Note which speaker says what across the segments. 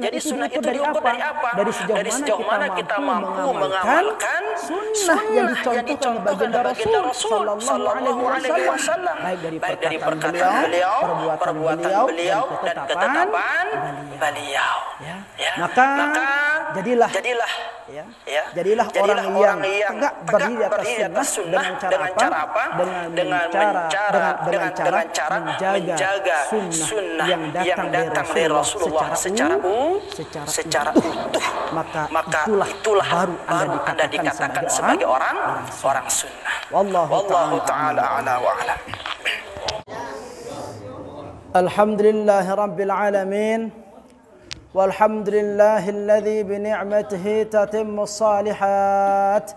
Speaker 1: Jadi sunnah itu diukur dari apa? Dari sejauh mana kita mampu mengamalkan sunnah yang dicontohkan baginda Rasul sallallahu alaihi wasallam, baik dari perkataan beliau, perbuatan beliau dan ketetapan beliau. Maka jadilah orang yang tegak berdiri di atas sunnah dengan cara apa? Dengan cara menjaga sunnah yang datang dari Rasulullah secara utuh. Maka itulah baru Anda dikatakan sebagai orang sunnah. Wallahu ta'ala a'la wa a'lam. Alhamdulillahi rabbil alamin. Walhamdulillahilladzi bi ni'matihi tatimmu shalihat.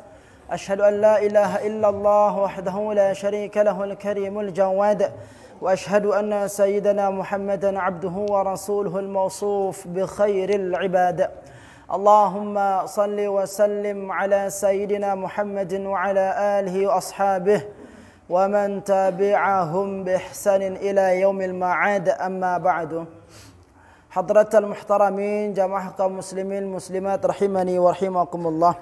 Speaker 1: Ashhadu an la ilaha illallah wahdahu la syarika lahul karimul jawad. وأشهد أن سيدنا محمدا عبده ورسوله الموصوف بخير العباد اللهم صل وسلم على سيدنا محمد وعلى آله وأصحابه ومن تبعهم بإحسان إلى يوم المعاد أما بعد حضرة المحترمين جماعة مسلمين مسلمات رحمني ورحمكم الله.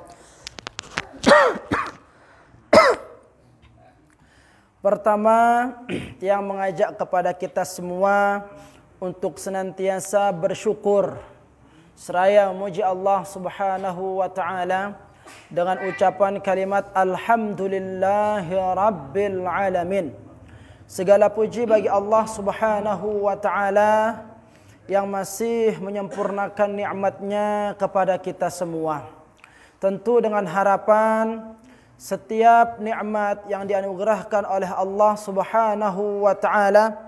Speaker 1: Pertama, yang mengajak kepada kita semua untuk senantiasa bersyukur seraya memuji Allah Subhanahu wa taala dengan ucapan kalimat alhamdulillahi rabbil alamin. Segala puji bagi Allah Subhanahu wa taala yang masih menyempurnakan nikmat-Nya kepada kita semua. Tentu dengan harapan setiap nikmat yang dianugerahkan oleh Allah Subhanahu wa taala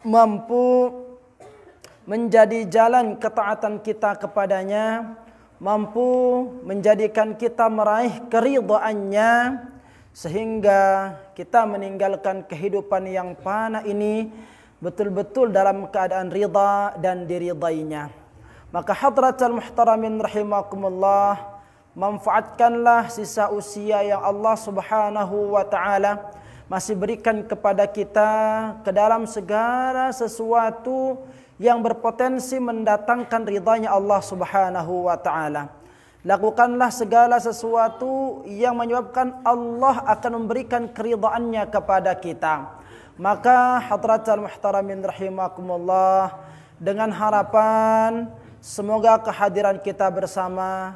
Speaker 1: mampu menjadi jalan ketaatan kita kepadanya, mampu menjadikan kita meraih keridhaannya sehingga kita meninggalkan kehidupan yang fana ini betul-betul dalam keadaan ridha dan diridainya. Maka hadratal muhtaramin rahimakumullah, manfaatkanlah sisa usia yang Allah Subhanahu wa taala masih berikan kepada kita ke dalam segala sesuatu yang berpotensi mendatangkan ridhanya Allah Subhanahu wa taala. Lakukanlah segala sesuatu yang menyebabkan Allah akan memberikan keridhaannya kepada kita. Maka hadratal muhtaramin rahimakumullah, dengan harapan semoga kehadiran kita bersama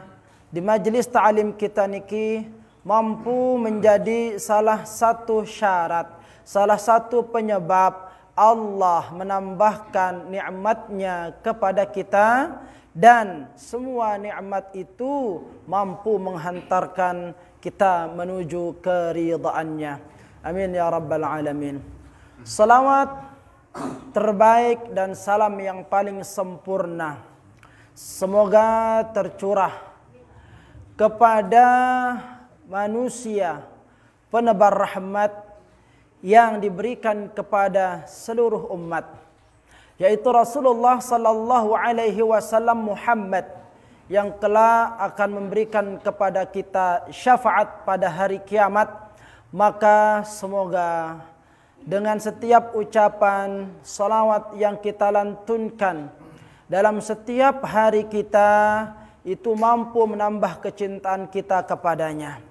Speaker 1: di majlis ta'lim kita niki mampu menjadi salah satu syarat, salah satu penyebab Allah menambahkan nikmat-Nya kepada kita dan semua nikmat itu mampu menghantarkan kita menuju keridhaan-Nya. Amin ya rabbal alamin. Salawat terbaik dan salam yang paling sempurna semoga tercurah kepada manusia penebar rahmat yang diberikan kepada seluruh umat, yaitu Rasulullah sallallahu alaihi wasallam Muhammad yang kelak akan memberikan kepada kita syafaat pada hari kiamat. Maka semoga dengan setiap ucapan salawat yang kita lantunkan dalam setiap hari kita itu mampu menambah kecintaan kita kepadanya,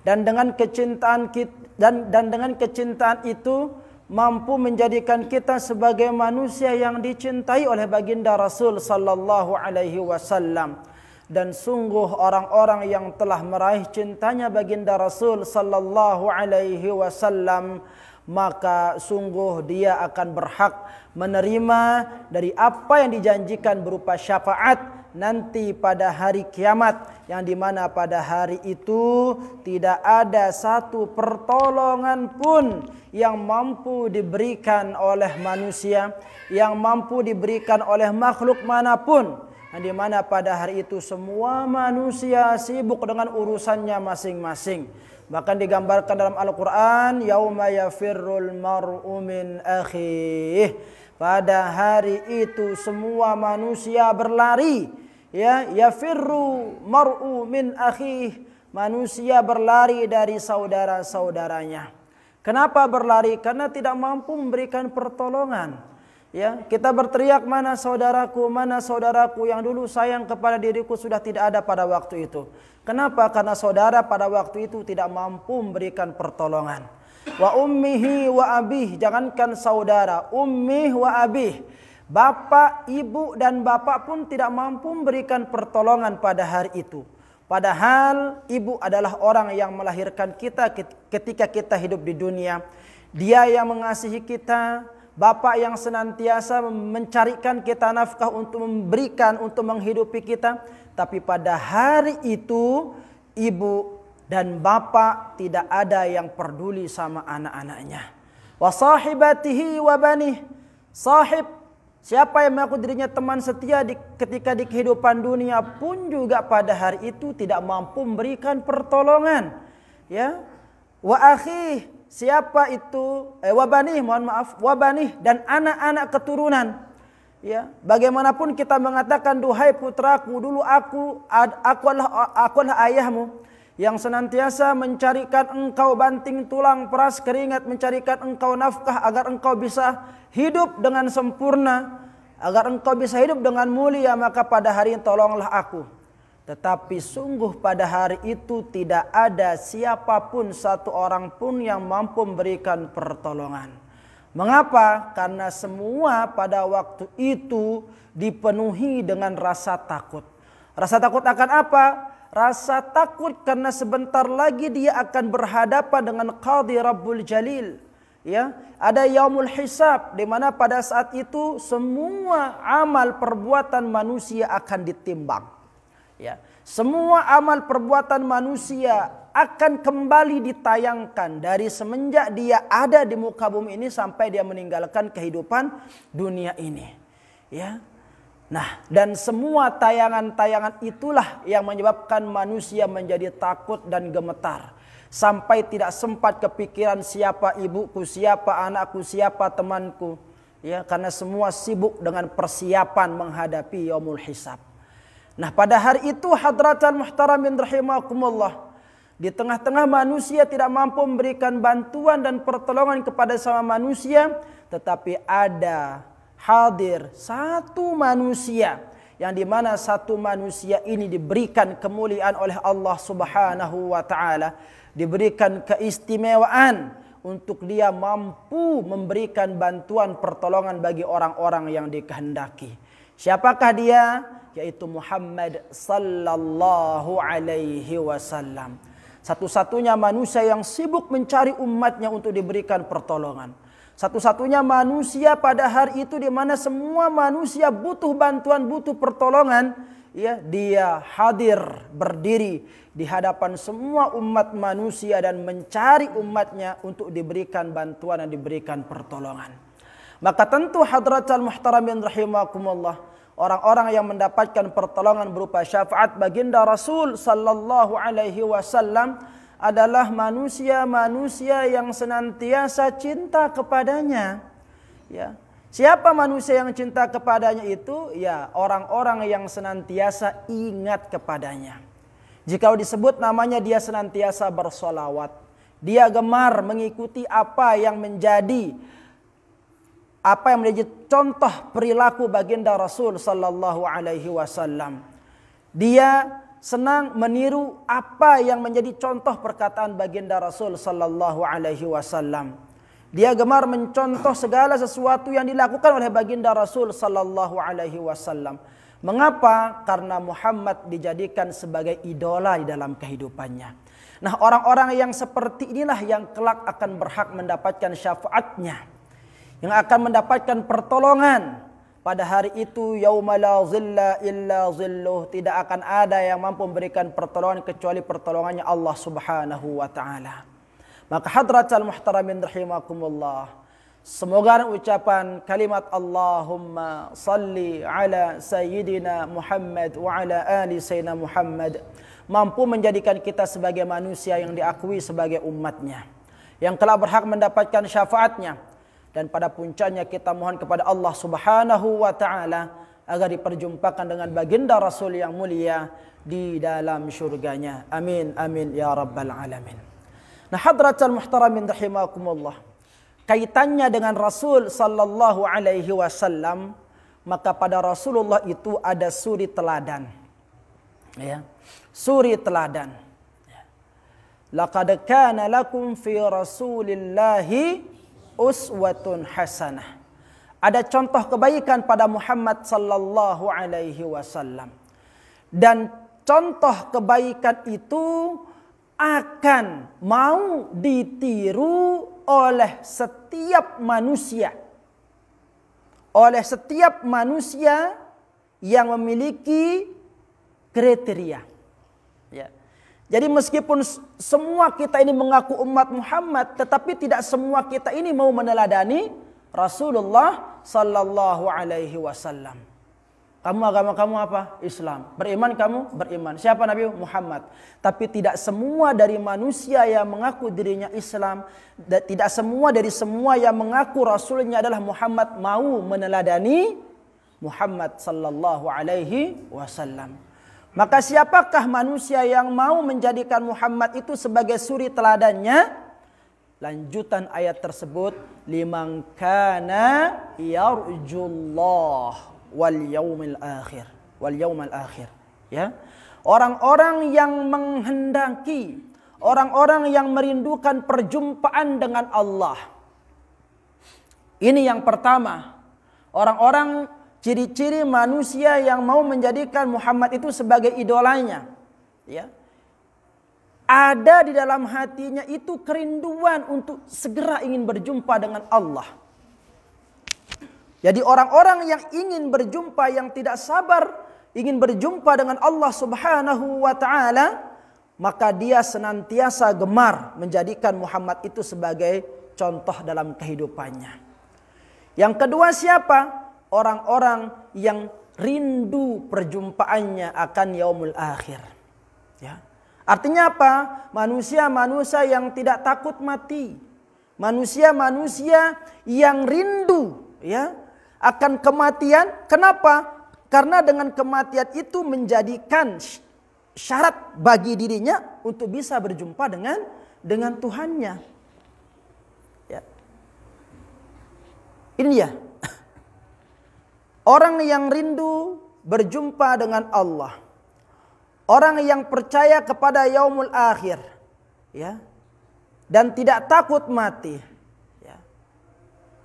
Speaker 1: dan dengan kecintaan kita, dan dengan kecintaan itu mampu menjadikan kita sebagai manusia yang dicintai oleh baginda Rasul sallallahu alaihi wasallam. Dan sungguh orang-orang yang telah meraih cintanya baginda Rasul sallallahu alaihi wasallam, maka sungguh dia akan berhak menerima dari apa yang dijanjikan berupa syafaat nanti pada hari kiamat, yang dimana pada hari itu tidak ada satu pertolongan pun yang mampu diberikan oleh manusia, yang mampu diberikan oleh makhluk manapun, yang dimana pada hari itu semua manusia sibuk dengan urusannya masing-masing. Bahkan digambarkan dalam Al-Quran, yauma yafirrul mar'u min akhih, pada hari itu semua manusia berlari. Ya, yafirru mar'u min akhih, manusia berlari dari saudara-saudaranya. Kenapa berlari? Karena tidak mampu memberikan pertolongan. Ya, kita berteriak, mana saudaraku yang dulu sayang kepada diriku sudah tidak ada pada waktu itu. Kenapa? Karena saudara pada waktu itu tidak mampu memberikan pertolongan. Wa ummihi wa abih, jangankan saudara, ummih wa abih, bapak, ibu dan bapak pun tidak mampu memberikan pertolongan pada hari itu. Padahal ibu adalah orang yang melahirkan kita ketika kita hidup di dunia. Dia yang mengasihi kita, bapak yang senantiasa mencarikan kita nafkah untuk memberikan, untuk menghidupi kita. Tapi pada hari itu ibu dan bapak tidak ada yang peduli sama anak-anaknya. Wa sahibatihi wa banih, sahib, siapa yang mengaku dirinya teman setia ketika di kehidupan dunia pun juga pada hari itu tidak mampu memberikan pertolongan. Ya, wa akhi, siapa itu? Wa banih, mohon maaf, wa banih, dan anak-anak keturunan. Ya, bagaimanapun kita mengatakan duhai putraku, dulu aku adalah ayahmu yang senantiasa mencarikan engkau banting tulang peras keringat, mencarikan engkau nafkah agar engkau bisa hidup dengan sempurna, agar engkau bisa hidup dengan mulia, maka pada hari ini tolonglah aku. Tetapi sungguh pada hari itu tidak ada siapapun, satu orang pun yang mampu memberikan pertolongan. Mengapa? Karena semua pada waktu itu dipenuhi dengan rasa takut. Rasa takut akan apa? Rasa takut karena sebentar lagi dia akan berhadapan dengan Qadhi Rabbul Jalil. Ya, ada yaumul hisab, di mana pada saat itu semua amal perbuatan manusia akan ditimbang. Ya, semua amal perbuatan manusia akan kembali ditayangkan dari semenjak dia ada di muka bumi ini sampai dia meninggalkan kehidupan dunia ini. Ya. Nah, dan semua tayangan-tayangan itulah yang menyebabkan manusia menjadi takut dan gemetar. Sampai tidak sempat kepikiran siapa ibuku, siapa anakku, siapa temanku. Ya, karena semua sibuk dengan persiapan menghadapi yaumul hisab. Nah, pada hari itu hadratal muhtaramin rahimakumullah, di tengah-tengah manusia tidak mampu memberikan bantuan dan pertolongan kepada sama manusia, tetapi ada hadir satu manusia yang dimana satu manusia ini diberikan kemuliaan oleh Allah Subhanahu wa taala, diberikan keistimewaan untuk dia mampu memberikan bantuan pertolongan bagi orang-orang yang dikehendaki. Siapakah dia? Yaitu Muhammad sallallahu alaihi wasallam. Satu-satunya manusia yang sibuk mencari umatnya untuk diberikan pertolongan. Satu-satunya manusia pada hari itu di mana semua manusia butuh bantuan, butuh pertolongan, ya, dia hadir berdiri di hadapan semua umat manusia dan mencari umatnya untuk diberikan bantuan dan diberikan pertolongan. Maka tentu hadratal muhtaramin rahimakumullah, orang-orang yang mendapatkan pertolongan berupa syafaat baginda Rasul sallallahu alaihi wasallam adalah manusia-manusia yang senantiasa cinta kepadanya. Ya. Siapa manusia yang cinta kepadanya itu? Ya, orang-orang yang senantiasa ingat kepadanya. Jika disebut namanya, dia senantiasa bersolawat. Dia gemar mengikuti apa yang menjadi contoh perilaku baginda Rasul sallallahu alaihi wasallam. Dia senang meniru apa yang menjadi contoh perkataan baginda Rasul sallallahu alaihi wasallam. Dia gemar mencontoh segala sesuatu yang dilakukan oleh baginda Rasul sallallahu alaihi wasallam. Mengapa? Karena Muhammad dijadikan sebagai idola di dalam kehidupannya. Nah, orang-orang yang seperti inilah yang kelak akan berhak mendapatkan syafaatnya, yang akan mendapatkan pertolongan. Pada hari itu, yauma la zilla illa zilluh, tidak akan ada yang mampu memberikan pertolongan kecuali pertolongannya Allah Subhanahu wa taala. Maka hadratal muhtaramin rahimakumullah, semoga ucapan kalimat Allahumma salli ala sayyidina Muhammad wa ala ali sayyidina Muhammad mampu menjadikan kita sebagai manusia yang diakui sebagai umatnya, yang telah berhak mendapatkan syafaatnya. Dan pada puncaknya kita mohon kepada Allah Subhanahu wa taala agar diperjumpakan dengan baginda Rasul yang mulia di dalam syurganya. Amin amin ya rabbal alamin. Nah, hadratul muhtaramin rahimakumullah, kaitannya dengan Rasul sallallahu alaihi wasallam, maka pada Rasulullah itu ada suri teladan. Ya. Suri teladan. Laqad kana lakum fi Rasulillahi uswatun hasanah. Ada contoh kebaikan pada Muhammad sallallahu alaihi wasallam. Dan contoh kebaikan itu akan mau ditiru oleh setiap manusia. Oleh setiap manusia yang memiliki kriteria. Ya. Jadi meskipun semua kita ini mengaku umat Muhammad, tetapi tidak semua kita ini mau meneladani Rasulullah sallallahu alaihi wasallam. Kamu agama kamu apa? Islam. Beriman kamu? Beriman. Siapa Nabi? Muhammad. Tapi tidak semua dari manusia yang mengaku dirinya Islam, tidak semua dari semua yang mengaku Rasulnya adalah Muhammad mau meneladani Muhammad sallallahu alaihi wasallam. Maka siapakah manusia yang mau menjadikan Muhammad itu sebagai suri teladannya? Lanjutan ayat tersebut, liman kana yarjullah wal yaumil akhir, ya. Orang-orang yang menghendaki, orang-orang yang merindukan perjumpaan dengan Allah. Ini yang pertama. Orang-orang, ciri-ciri manusia yang mau menjadikan Muhammad itu sebagai idolanya, ya. Ada di dalam hatinya itu kerinduan untuk segera ingin berjumpa dengan Allah. Jadi orang-orang yang ingin berjumpa, yang tidak sabar ingin berjumpa dengan Allah Subhanahu wa taala, maka dia senantiasa gemar menjadikan Muhammad itu sebagai contoh dalam kehidupannya. Yang kedua siapa? Orang-orang yang rindu perjumpaannya akan yaumul akhir. Ya. Artinya apa? Manusia-manusia yang tidak takut mati. Manusia-manusia yang rindu, ya, akan kematian. Kenapa? Karena dengan kematian itu menjadikan syarat bagi dirinya untuk bisa berjumpa dengan Tuhannya. Ya. Ini dia. Orang yang rindu berjumpa dengan Allah. Orang yang percaya kepada yaumul akhir, ya, dan tidak takut mati, ya.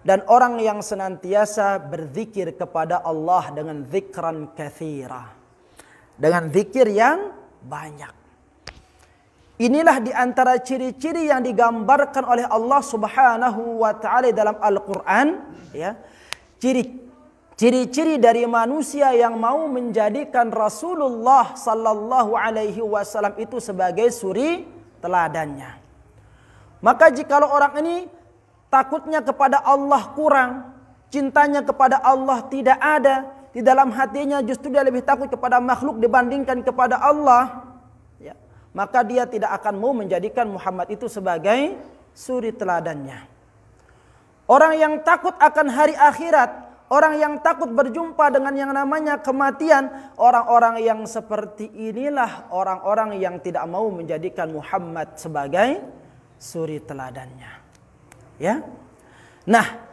Speaker 1: Dan orang yang senantiasa berzikir kepada Allah dengan zikran katsira, dengan zikir yang banyak. Inilah di antara ciri-ciri yang digambarkan oleh Allah Subhanahu wa taala dalam Al-Qur'an, ya. Ciri-ciri dari manusia yang mau menjadikan Rasulullah sallallahu alaihi wasallam itu sebagai suri teladannya. Maka jikalau orang ini takutnya kepada Allah kurang, cintanya kepada Allah tidak ada, di dalam hatinya justru dia lebih takut kepada makhluk dibandingkan kepada Allah, ya, maka dia tidak akan mau menjadikan Muhammad itu sebagai suri teladannya. Orang yang takut akan hari akhirat, orang yang takut berjumpa dengan yang namanya kematian, orang-orang yang seperti inilah orang-orang yang tidak mau menjadikan Muhammad sebagai suri teladannya. Ya. Nah,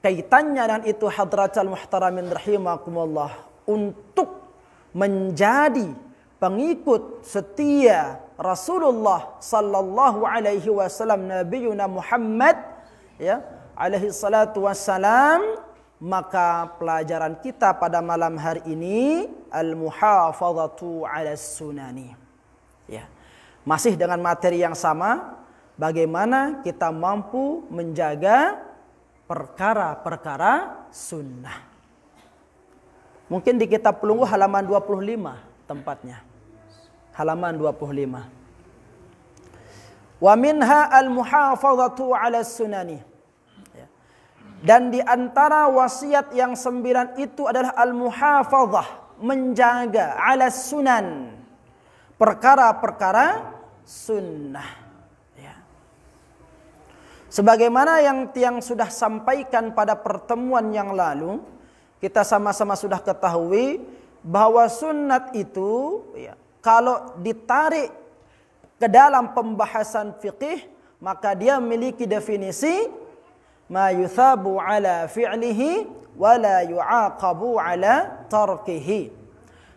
Speaker 1: kaitannya dengan itu hadratul muhtaramin rahimakumullah, untuk menjadi pengikut setia Rasulullah sallallahu alaihi wasallam, Nabiyuna Muhammad, ya, alaihi salatu wassalam, maka pelajaran kita pada malam hari ini al-muhafazatu 'ala sunani. Ya. Masih dengan materi yang sama, bagaimana kita mampu menjaga perkara-perkara sunnah. Mungkin di kitab Pelunggu halaman 25 tempatnya. Halaman 25. Wa minha al-muhafazatu 'ala sunani. Dan di antara wasiat yang 9 itu adalah al-muhafazah, menjaga 'ala sunan, perkara-perkara sunnah. Ya. Sebagaimana yang sudah sampaikan pada pertemuan yang lalu, kita sama-sama sudah ketahui bahwa sunnat itu, ya, kalau ditarik ke dalam pembahasan fikih, maka dia memiliki definisi ma yuthabu ala fi'lihi wa la yu'aqabu ala tarkihi.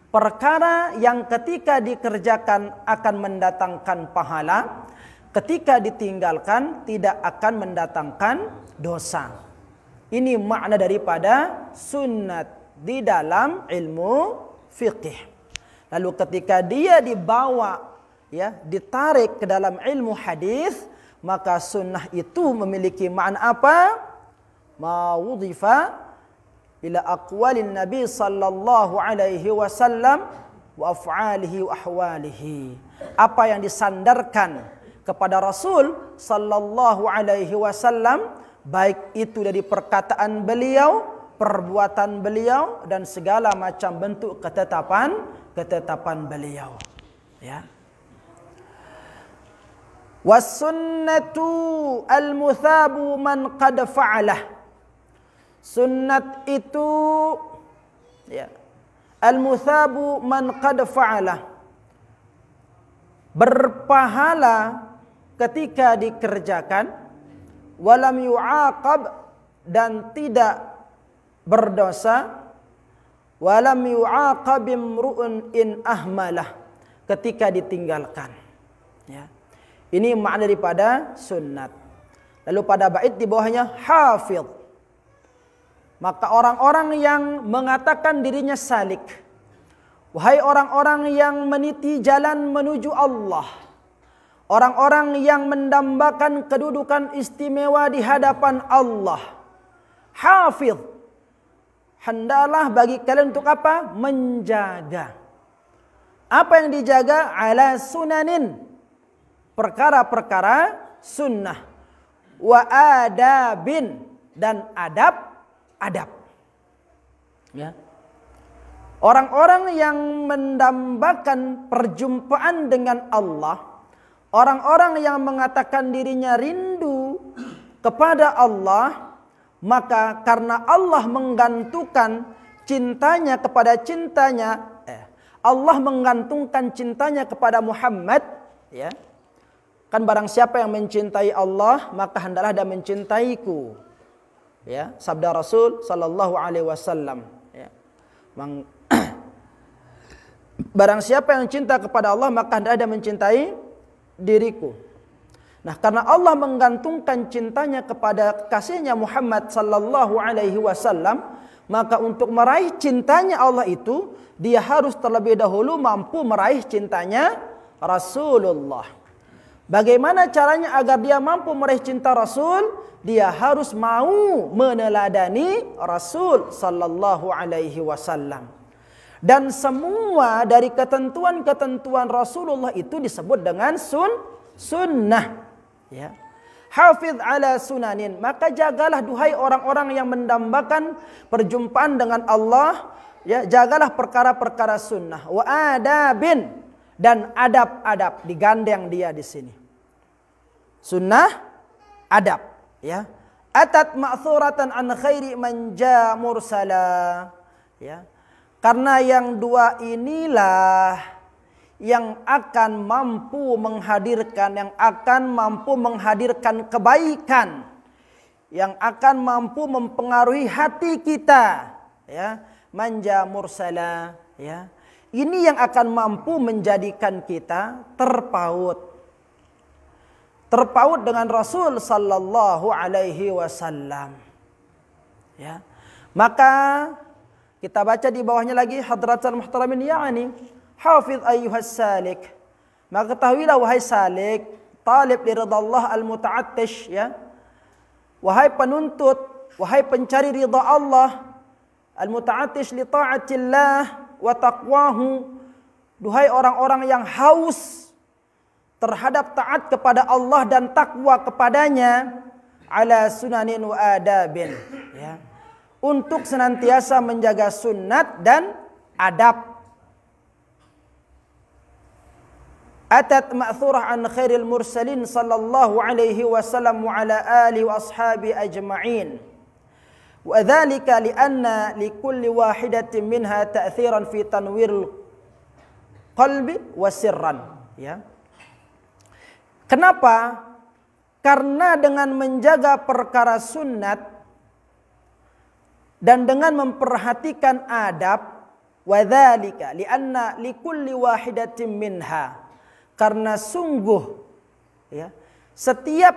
Speaker 1: Perkara yang ketika dikerjakan akan mendatangkan pahala, ketika ditinggalkan tidak akan mendatangkan dosa. Ini makna daripada sunnat di dalam ilmu fiqih. Lalu ketika dia dibawa, ya, ditarik ke dalam ilmu hadis, maka sunnah itu memiliki makna apa? Ma wudhifa ila aqwalin Nabi sallallahu alaihi wasallam wa af'alihi wa ahwalihi. Apa yang disandarkan kepada Rasul sallallahu alaihi wasallam, baik itu dari perkataan beliau, perbuatan beliau, dan segala macam bentuk ketetapan beliau. Ya. Was-sunnatu al-muthabu man qad fa'alah. Sunnat itu, ya, al-muthabu man qad fa'alah, berpahala ketika dikerjakan, walam yu'aqab, dan tidak berdosa, walam yu'aqab imru'un in ahmalah, ketika ditinggalkan. Ya. Ini makna daripada sunnat. Lalu pada bait di bawahnya hafidh. Maka orang-orang yang mengatakan dirinya salik, wahai orang-orang yang meniti jalan menuju Allah, orang-orang yang mendambakan kedudukan istimewa di hadapan Allah, hafidh, hendaklah bagi kalian untuk apa? Menjaga. Apa yang dijaga? Ala sunanin, perkara-perkara sunnah, wa adabin, dan adab. Ya. Orang-orang yang mendambakan perjumpaan dengan Allah, orang-orang yang mengatakan dirinya rindu kepada Allah, maka karena Allah menggantungkan cintanya kepada cintanya, Allah menggantungkan cintanya kepada Muhammad, ya. Kan barang siapa yang mencintai Allah, maka hendaklah dia mencintaiku. Ya, sabda Rasul sallallahu alaihi wasallam, ya. Barang siapa yang cinta kepada Allah, maka hendaklah dia mencintai diriku. Nah, karena Allah menggantungkan cintanya kepada kasihnya Muhammad sallallahu alaihi wasallam, maka untuk meraih cintanya Allah itu, dia harus terlebih dahulu mampu meraih cintanya Rasulullah. Bagaimana caranya agar dia mampu meraih cinta Rasul? Dia harus mau meneladani Rasul sallallahu alaihi wasallam. Dan semua dari ketentuan-ketentuan Rasulullah itu disebut dengan sunnah. Ya. Hafidh ala sunanin, maka jagalah duhai orang-orang yang mendambakan perjumpaan dengan Allah, ya, jagalah perkara-perkara sunnah, wa adabin, dan adab-adab, digandeng dia di sini. Sunnah, adab, ya. Atat ma'thuratan an khairi man jaa mursala, ya. Karena yang dua inilah yang akan mampu menghadirkan kebaikan, yang akan mampu mempengaruhi hati kita, ya. Manja mursala, ya. Ini yang akan mampu menjadikan kita terpaut dengan Rasul sallallahu alaihi wasallam. Ya. Maka kita baca di bawahnya lagi, hadratul muhtaramin, ya'ni hafidh ayyuhas salik. Maka ketahuilah wahai salik, talib li ridallah al-muta'attish, ya. Wahai penuntut, wahai pencari ridha Allah, al-muta'attish li ta'atillah wa taqwahu. Duhai orang-orang yang haus terhadap taat kepada Allah dan takwa kepadanya, ala sunanin wa adabin, ya. Untuk senantiasa menjaga sunnat dan adab. Atat ma'thurah an khairil mursalin sallallahu alaihi wasallam wa ala alihi wa ashabi ajma'in. Wa dhalika lianna likulli wahidatin minha ta'thiran fi tanwiril qalbi wa sirran, ya. Kenapa? Karena dengan menjaga perkara sunnat dan dengan memperhatikan adab, wadzalika lianna likulli wahidatin minha, karena sungguh, ya, setiap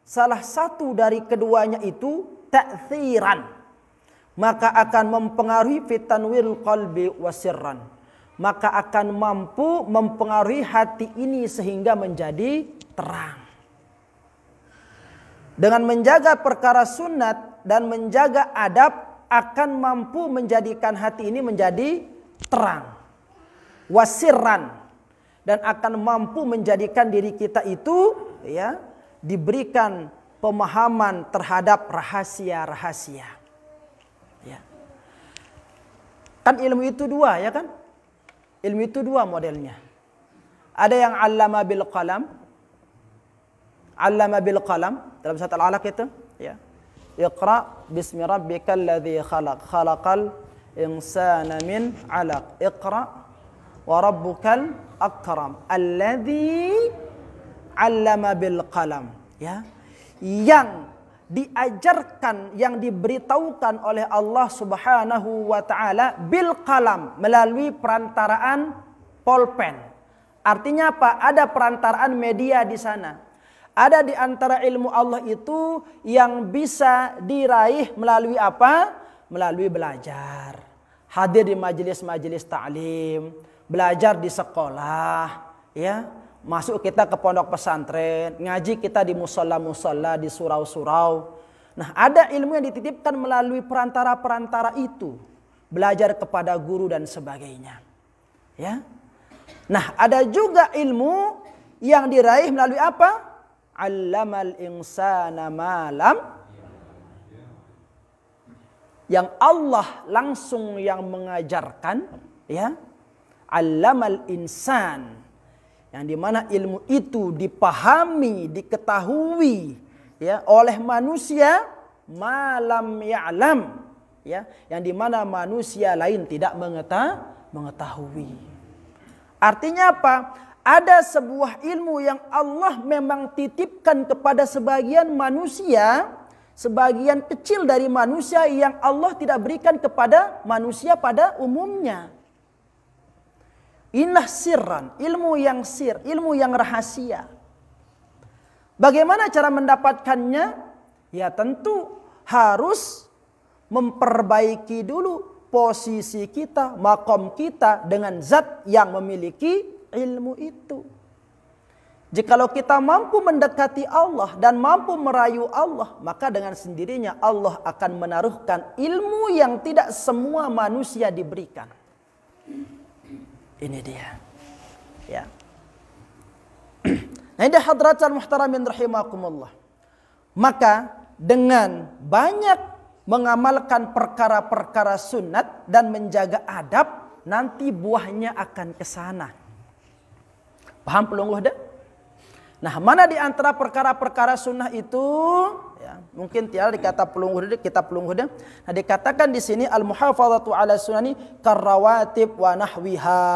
Speaker 1: salah satu dari keduanya itu ta'tsiran, maka akan mempengaruhi fitanwil qalbi wasirran, maka akan mampu mempengaruhi hati ini sehingga menjadi terang. Dengan menjaga perkara sunat dan menjaga adab akan mampu menjadikan hati ini menjadi terang, wasirran, dan akan mampu menjadikan diri kita itu, ya, diberikan pemahaman terhadap rahasia-rahasia. Ya. Kan ilmu itu dua, ya kan? Ilmu itu dua modelnya. Ada yang allama bil qalam. Allama bil qalam dalam surat Al-Alaq itu, ya. Iqra bismi rabbikal ladzi khalaq. Khalaqal insana min 'alaq. Iqra wa rabbukal akram. Alladzi 'allama bil qalam, ya. Yang diajarkan, yang diberitahukan oleh Allah Subhanahu wa taala bil qalam, melalui perantaraan pulpen. Artinya apa? Ada perantaraan media di sana. Ada di antara ilmu Allah itu yang bisa diraih melalui apa? Melalui belajar. Hadir di majelis-majelis ta'lim, belajar di sekolah, ya. Masuk kita ke pondok pesantren, ngaji kita di musola-musola, di surau-surau. Nah, ada ilmu yang dititipkan melalui perantara-perantara itu. Belajar kepada guru dan sebagainya. Ya. Nah, ada juga ilmu yang diraih melalui apa? Allamal insana malam. Yang Allah langsung yang mengajarkan, ya. Allamal insan. Yang dimana ilmu itu dipahami, diketahui, ya, oleh manusia malam ya'lam, ya, yang dimana manusia lain tidak mengetahui. Artinya apa? Ada sebuah ilmu yang Allah memang titipkan kepada sebagian manusia, sebagian kecil dari manusia yang Allah tidak berikan kepada manusia pada umumnya. Inilah sirran, ilmu yang sir, ilmu yang rahasia. Bagaimana cara mendapatkannya? Ya tentu harus memperbaiki dulu posisi kita, makom kita dengan zat yang memiliki ilmu itu. Jikalau kita mampu mendekati Allah dan mampu merayu Allah, maka dengan sendirinya Allah akan menaruhkan ilmu yang tidak semua manusia diberikan. Ini dia, ya. Nah, ini hadratan muhtaramin rahimakumullah. Maka dengan banyak mengamalkan perkara-perkara sunat dan menjaga adab, nanti buahnya akan ke sana. Paham pelungguh dah? Nah, mana di antara perkara-perkara sunnah itu, ya, mungkin tiada dikata pelungguh dah, kita pelungguh dah. Nah, dikatakan di sini al-muhafadzatu ala sunani karrawatib wa nahwiha,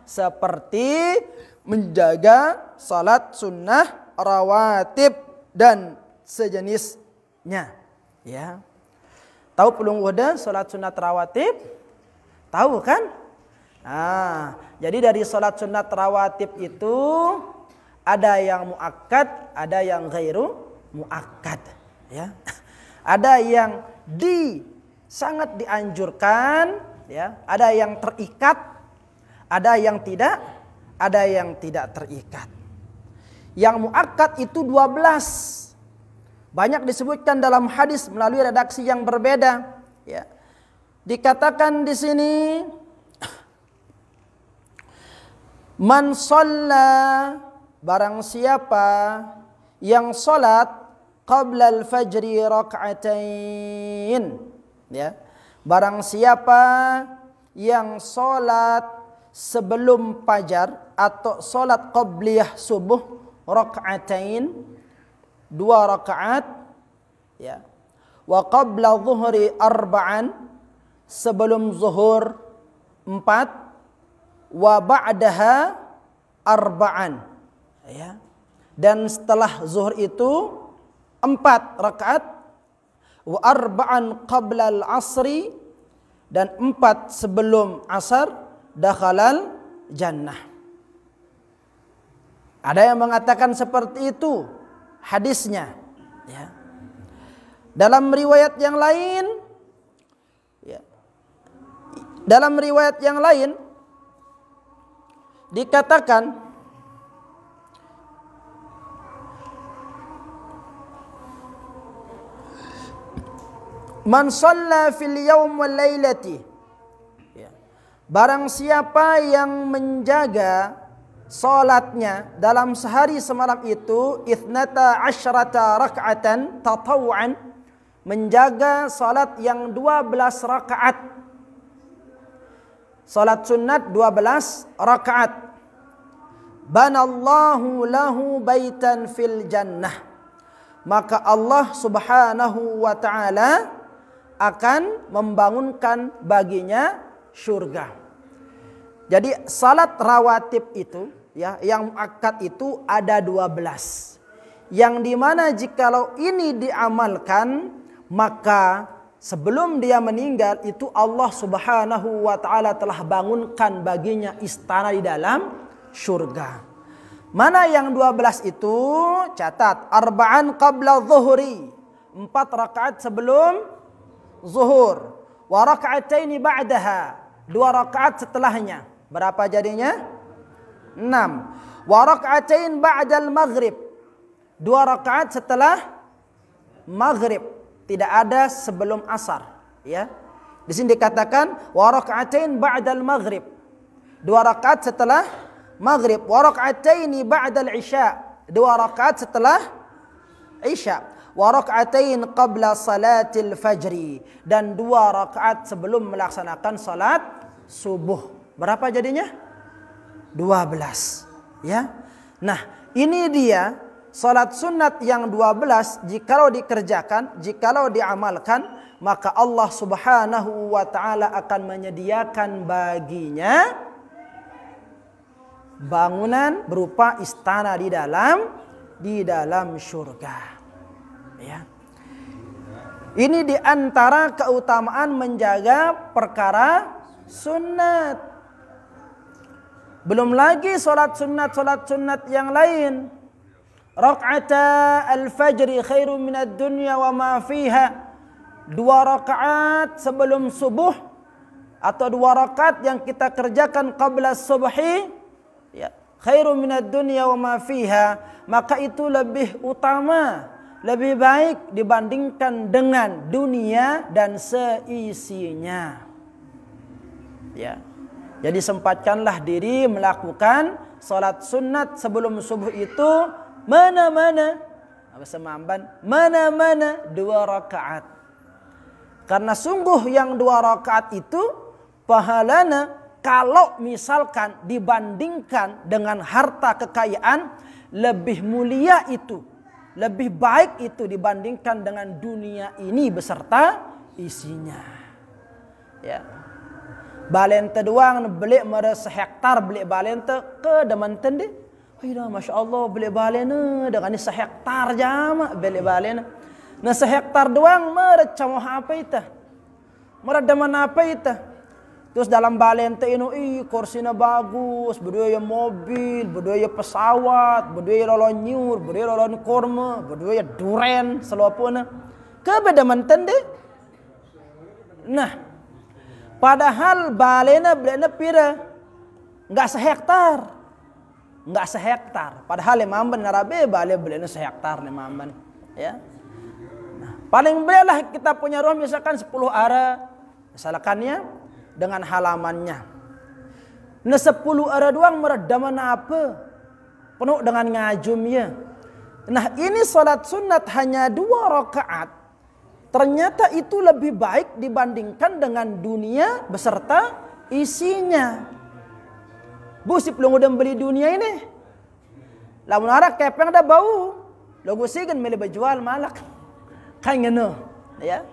Speaker 1: seperti menjaga salat sunnah, rawatib dan sejenisnya, ya. Tahu pelungguh dah salat sunat rawatib? Tahu kan? Nah, jadi dari salat sunat rawatib itu ada yang muakkad, ada yang ghairu muakkad, ya. Ada yang sangat dianjurkan, ya. Ada yang terikat, ada yang tidak terikat. Yang muakkad itu 12. Banyak disebutkan dalam hadis melalui redaksi yang berbeda, ya. Dikatakan di sini man shalla, barang siapa yang salat qabla al-fajri rak'atain, ya. Barang siapa yang salat sebelum fajar atau salat qabliyah subuh rak'atain, 2 rakaat, ya. Wa qabla dhuhri arba'an, sebelum zuhur 4 wa ba'daha arba'an. Ya. Dan setelah zuhur itu 4 rakaat, wa arba'an qabla al-asri, dan 4 sebelum asar, dakhalal jannah. Ada yang mengatakan seperti itu hadisnya. Ya. Dalam riwayat yang lain, ya, dalam riwayat yang lain dikatakan man shalla fil yaum wal lailati, ya, barang siapa yang menjaga salatnya dalam sehari semalam itu, ithnata asyrata rak'atan tatawu'an, menjaga salat yang 12 rakaat, salat sunat 12 rakaat, banallahu lahu baitan fil jannah, maka Allah subhanahu wa ta'ala akan membangunkan baginya surga. Jadi salat rawatib itu, ya, yang muakkad itu ada 12. Yang dimana jikalau ini diamalkan, maka sebelum dia meninggal itu Allah subhanahu wa ta'ala telah bangunkan baginya istana di dalam surga. Mana yang 12 itu? Catat, arba'an qabla zuhri, 4 rakaat sebelum zuhur, wa raka'ataini ba'daha, 2 rakaat setelahnya. Berapa jadinya? 6. Wa raka'atain ba'dal maghrib, 2 rakaat setelah maghrib, tidak ada sebelum asar, ya. Di sini dikatakan wa raka'atain ba'dal maghrib, 2 rakaat setelah maghrib, wa raka'ataini ba'dal isya, 2 rakaat setelah isya, wa raka'atain qabla salatil fajri, dan 2 rakaat sebelum melaksanakan salat subuh. Berapa jadinya? 12, ya. Nah, ini dia salat sunat yang 12, jikalau dikerjakan, jikalau diamalkan, maka Allah subhanahu wa ta'ala akan menyediakan baginya bangunan berupa istana di dalam surga. Ya. Ini di antara keutamaan menjaga perkara sunat. Belum lagi salat sunat yang lain. Rak'ata al-fajri khairum minad dunya wa ma fiha, 2 rakaat sebelum subuh atau 2 rakaat yang kita kerjakan qabla subhi, ya, khairum minad dunya wa ma fiha, maka itu lebih utama, lebih baik dibandingkan dengan dunia dan seisinya. Ya. Jadi sempatkanlah diri melakukan salat sunat sebelum subuh itu mana-mana 2 rakaat. Karena sungguh yang 2 rakaat itu pahalanya kalau misalkan dibandingkan dengan harta kekayaan, lebih mulia itu, lebih baik itu dibandingkan dengan dunia ini beserta isinya. Ya. Balente doang beli mere sehektar, beli balente ke demanten deh. Aida Masya Allah beli balena dengan ini sehektar jama beli balena. Nah sehektar doang mere camoh apa itu? Mere deman apa itu? Terus dalam balente ini kursinya bagus, berdua mobil, berdua pesawat, berdua lolon nyur, berdua lolon korma, berdua duren selopuna. Ke beda manten deh. Nah, padahal balena belena pira enggak sehektar. Enggak sehektar. Padahal limamban narabe bale belena sehektar limamban, ya. Nah, paling belelah kita punya rumah misalkan 10 ara, misalkannya dengan halamannya. Nah 10 ara doang meredaman apa? Penuh dengan ngajumnya. Nah, ini salat sunat hanya 2 rakaat. Ternyata itu lebih baik dibandingkan dengan dunia beserta isinya. Busip lu udah beli dunia ini. Lamun arak kepeng dah bau. Logo sigen milih berjual malak. Kan ngene, ya.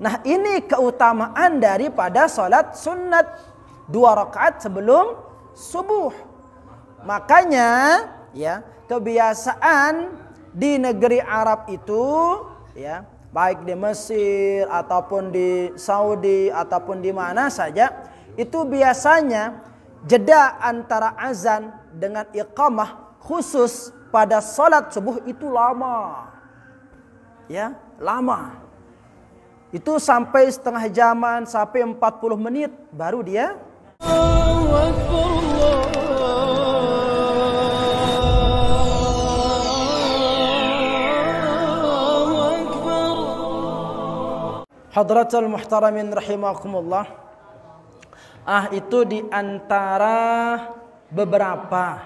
Speaker 1: Nah, ini keutamaan daripada salat sunat 2 rakaat sebelum subuh. Makanya ya, kebiasaan di negeri Arab itu ya, baik di Mesir ataupun di Saudi ataupun di mana saja, itu biasanya jeda antara azan dengan iqamah khusus pada salat subuh itu lama. Ya, lama. Itu sampai setengah jaman, sampai 40 menit baru dia Hadratul muhtaramin rahimakumullah. Itu di antara beberapa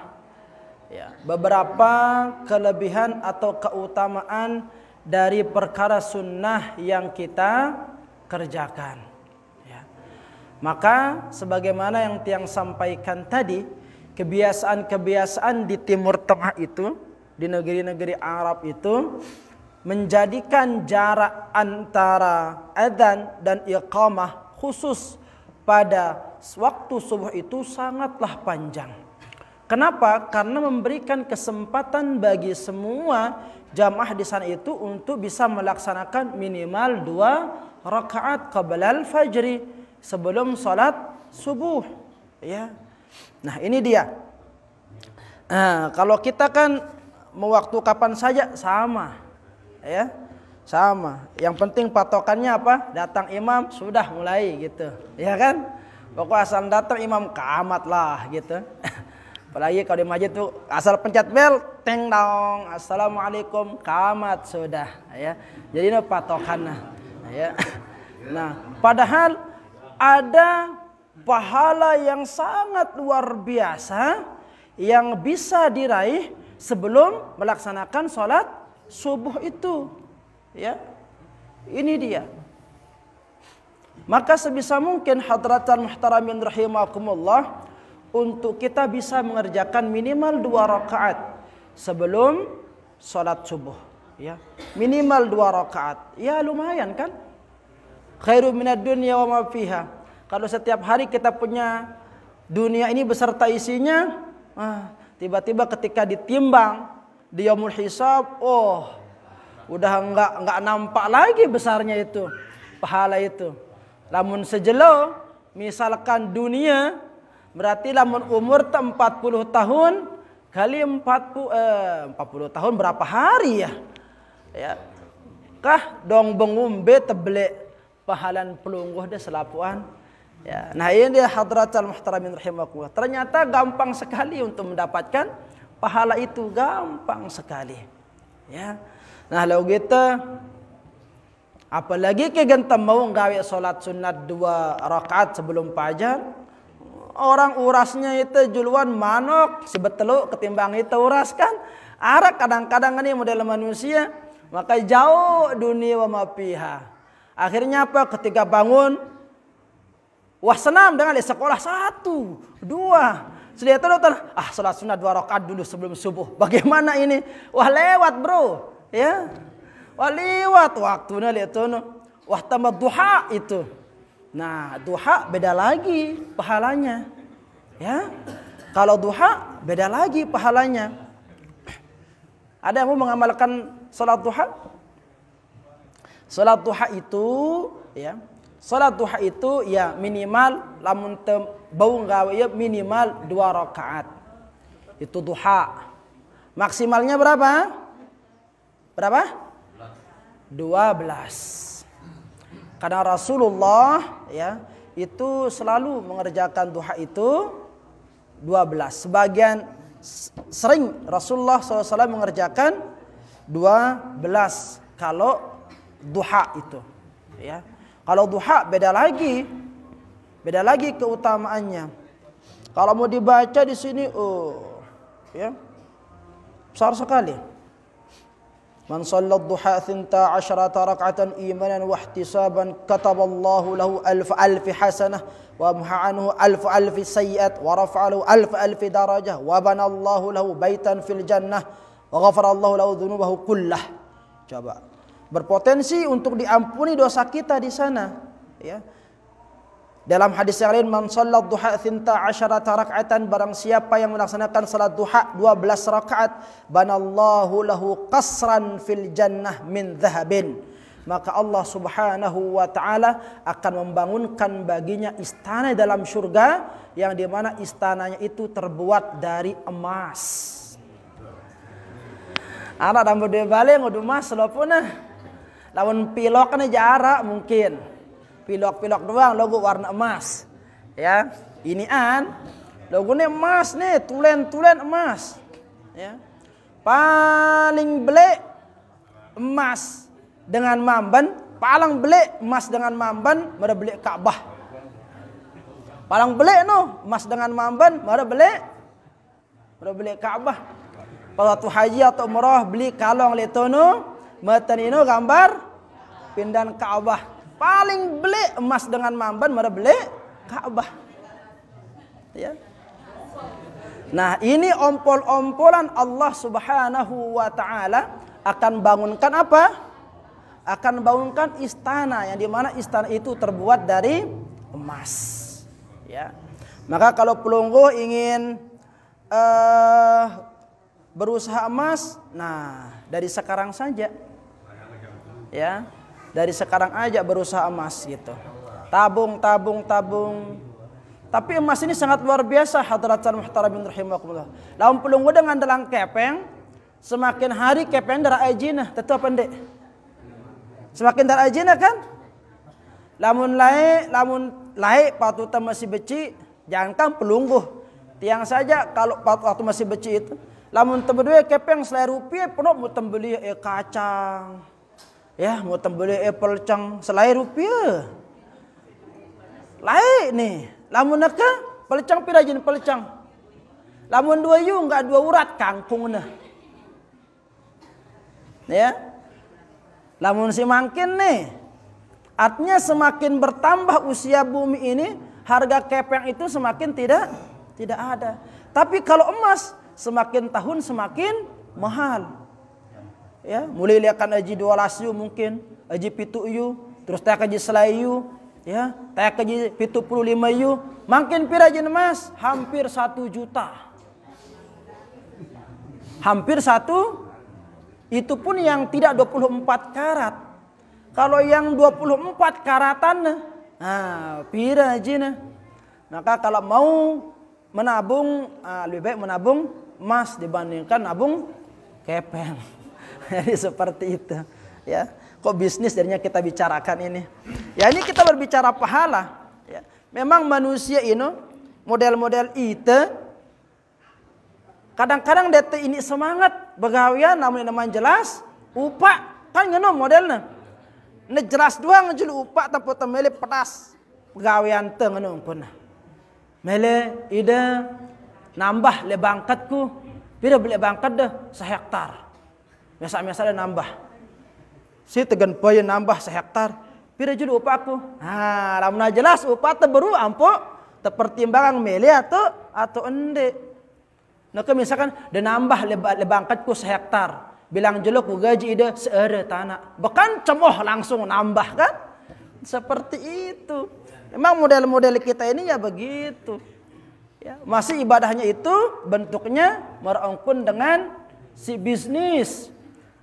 Speaker 1: kelebihan atau keutamaan dari perkara sunnah yang kita kerjakan. Ya. Maka sebagaimana yang tiang sampaikan tadi, kebiasaan-kebiasaan di Timur Tengah itu, di negeri-negeri Arab itu, menjadikan jarak antara adzan dan iqamah khusus pada waktu subuh itu sangatlah panjang. Kenapa? Karena memberikan kesempatan bagi semua jamaah di sana itu untuk bisa melaksanakan minimal 2 rakaat qabla al-fajri, sebelum salat subuh. Ya. Nah, ini dia. Kalau kita kan mau waktu kapan saja sama. Ya, sama. Yang penting patokannya apa? Datang imam sudah mulai gitu, ya kan? Pokok asal datang imam kamat lah gitu. Apalagi kalau di masjid tuh asal pencet bel, teng dong, assalamualaikum, kamat sudah, ya. Jadi ini patokannya, ya. Nah, padahal ada pahala yang sangat luar biasa yang bisa diraih sebelum melaksanakan sholat subuh itu, ya. Ini dia. Maka sebisa mungkin hadratan muhtaramin rahimakumullah, untuk kita bisa mengerjakan minimal 2 rakaat sebelum sholat subuh, ya. Minimal 2 rakaat, ya lumayan kan? Khairu minad dunya wa ma fiha. Kalau setiap hari kita punya dunia ini beserta isinya, tiba-tiba ketika ditimbang di yaumul hisab, udah enggak nampak lagi besarnya itu pahala itu. Lamun sejelo misalkan dunia, berarti lamun umur 40 tahun kali 40 tahun berapa hari ya? Ya. Kah dong bengumbe teblek pahalan pelungguh de selapuan. Ya. Nah, ini dia hadratul muhtaramin rahimakumullah. Ternyata gampang sekali untuk mendapatkan pahala itu, gampang sekali. Ya. Nah, lalu kita apalagi ke genta mau gawe salat sunat 2 rakaat sebelum fajar. Orang urasnya itu juluan manok sebetulnya ketimbang itu uras kan. Arak kadang-kadang ini model manusia, maka jauh dunia wa mafiha. Akhirnya apa? Ketika bangun, wah senam dengan sekolah 1, 2. Sudah itu salat sunat 2 rakaat dulu sebelum subuh. Bagaimana ini? Wah lewat bro, ya. Wah lewat waktunya lihat tuh. Wah tambah duha itu. Nah, duha beda lagi pahalanya. Ya. Kalau duha beda lagi pahalanya. Ada yang mau mengamalkan salat duha? Salat duha itu, ya. Salat duha itu ya minimal lamun bau gawe ya minimal 2 rakaat. Itu duha. Maksimalnya berapa? Berapa? 12. Karena Rasulullah ya itu selalu mengerjakan duha itu 12. Sebagian sering Rasulullah SAW mengerjakan 12 kalau duha itu, ya. Kalau duha beda lagi keutamaannya. Kalau mau dibaca di sini, ya besar sekali. Man sallat duha 12 rak'atan imanan wa ihtisaban kataballahu lahu alf hasanah wa maha anhu alf sayyi'at wa rafa'ahu alf darajah wa banallahu lahu baitan fil jannah wa ghafarallahu lahu dhunubahu kullah. Coba berpotensi untuk diampuni dosa kita di sana, ya. Dalam hadis yang lain, man shallat duha 12 raka'atan, barang siapa yang melaksanakan salat duha 12 rakaat, banallahu lahu qasran fil jannah min dhahabin, maka Allah Subhanahu wa taala akan membangunkan baginya istana dalam surga yang di mana istananya itu terbuat dari emas. Anak dan berdua balik ngudu emas walaupun lawan pilok kan jarak mungkin. Pilok-pilok doang logo warna emas. Ya, inian logonya emas nih, tulen-tulen emas. Ya. Paling beli emas dengan mamban, paling beli emas dengan mamban, mara beli Ka'bah. Paling beli no emas dengan mamban, mara beli Ka'bah. Kalau tu haji atau umrah beli kalong letono, matanino gambar pindan Ka'bah. Paling beli emas dengan mamban, mara beli Ka'bah. Ya. Nah, ini ompol-ompolan Allah Subhanahu wa taala akan bangunkan apa? Akan bangunkan istana yang di mana istana itu terbuat dari emas. Ya. Maka kalau pelunggu ingin berusaha emas, nah dari sekarang saja. Ya. Dari sekarang aja berusaha emas gitu. Tabung. Tapi emas ini sangat luar biasa, hadratan muhtaramin rahimakumullah. Lawan pelunggu dengan dalang kepeng, semakin hari kepeng darah ajinah, tentu apa ndek? Semakin darah ajinah kan? Lamun lae patuta masih beci, jangankan pelunggu. Tiang saja kalau waktu masih beci itu, lamun tebedue kepeng selai rupiah penuh mau tembeli kacang. Ya, mau tembeli pelcang selai rupiah. Lain nih, lamun naka pelcang pirajin pelcang. Lamun 2 yu enggak 2 urat kangkung nah. Ya. Lamun semangkin nih. Artinya semakin bertambah usia bumi ini, harga kepeng itu semakin tidak ada. Tapi kalau emas semakin tahun semakin mahal. Ya, mulai liakan aji 12 yu mungkin, aji 7 yu, terus tak aji selayu, ya, tak aji 75 yu, makin pirajin emas hampir 1 juta. Hampir 1, itu pun yang tidak 24 karat. Kalau yang 24 karatan, nah, pirajin. Maka kalau mau menabung, lebih baik menabung emas dibandingkan nabung kepeng. Jadi seperti itu, ya. Kok bisnis jadinya kita bicarakan ini? Ya ini kita berbicara pahala. Ya. Memang manusia ini model-model itu kadang-kadang dete ini semangat begawian, namun namanya jelas upah kan ngono modelnya. Ne jelas doang ngejul upah tanpa temele pedas begawian teu ngono pun. Mele ide nambah le bangkatku, pira beli bangkat deh 1 hektar. Biasa-biasa ada nambah. Si tegan poin nambah 1 hektar. Pira judul upah aku? Nah, lamun jelas upah teberu ampo tepertimbangan mele atau ende. Nah, misalkan de nambah le bangkatku 1 hektar. Bilang jeluk ku gaji ide seere tanah. Bahkan cemoh langsung nambah kan? Seperti itu. Memang model-model kita ini ya begitu. Ya, masih ibadahnya itu bentuknya merangkun dengan si bisnis.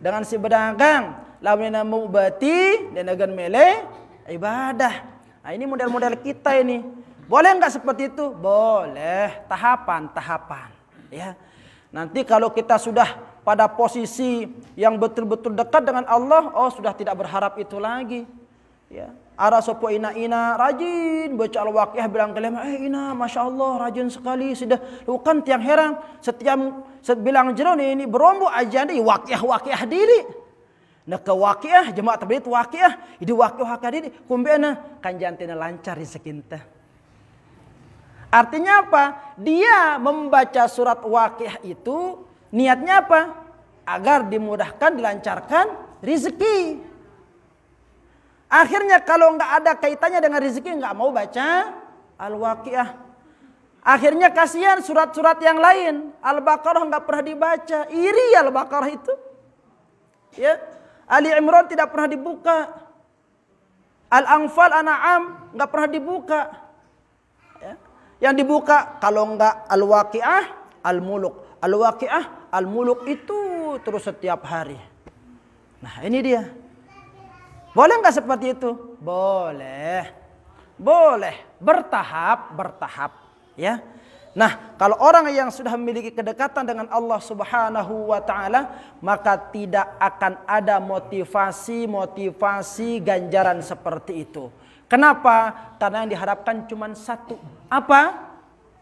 Speaker 1: Dengan si pedagang, lawan mau bati dan agan mele ibadah. Nah, ini model-model kita ini. Boleh enggak seperti itu? Boleh, tahapan-tahapan. Ya. Nanti kalau kita sudah pada posisi yang betul-betul dekat dengan Allah, oh sudah tidak berharap itu lagi. Ya. Ara sopo ina rajin baca al-waqiah bilang kalimah, ina masya Allah rajin sekali sudah bukan tiang heran setiap bilang jero ini berombo aja nih waqiah diri. Nah ke waqiah jemaah tabligh waqiah itu waqiah diri kumbena kan jantina lancar rezekinta. Artinya apa? Dia membaca surat waqiah itu niatnya apa? Agar dimudahkan dilancarkan rezeki. Akhirnya kalau nggak ada kaitannya dengan rezeki nggak mau baca Al-Waqiah. Akhirnya kasihan surat-surat yang lain. Al-Baqarah nggak pernah dibaca. Iri Al-Baqarah itu. Ya. Ali Imran tidak pernah dibuka. Al-Anfal, An'am nggak pernah dibuka. Yang dibuka kalau enggak Al-Waqiah, Al-Muluk. Al-Waqiah, Al-Muluk itu terus setiap hari. Nah ini dia. Boleh enggak seperti itu? Boleh. Boleh. Bertahap. Ya. Nah, kalau orang yang sudah memiliki kedekatan dengan Allah Subhanahu wa taala, maka tidak akan ada motivasi ganjaran seperti itu. Kenapa? Karena yang diharapkan cuma satu. Apa?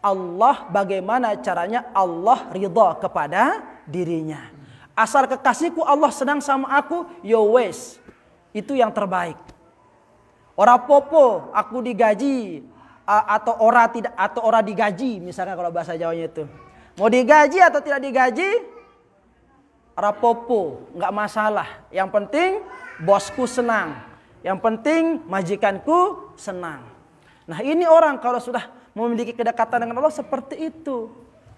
Speaker 1: Allah, bagaimana caranya Allah ridha kepada dirinya. Asal kekasihku Allah senang sama aku, yo wes. Itu yang terbaik. Ora popo, aku digaji atau ora digaji, misalnya kalau bahasa Jawanya itu. Mau digaji atau tidak digaji, rapopo, nggak masalah. Yang penting bosku senang. Yang penting majikanku senang. Nah ini orang kalau sudah memiliki kedekatan dengan Allah seperti itu.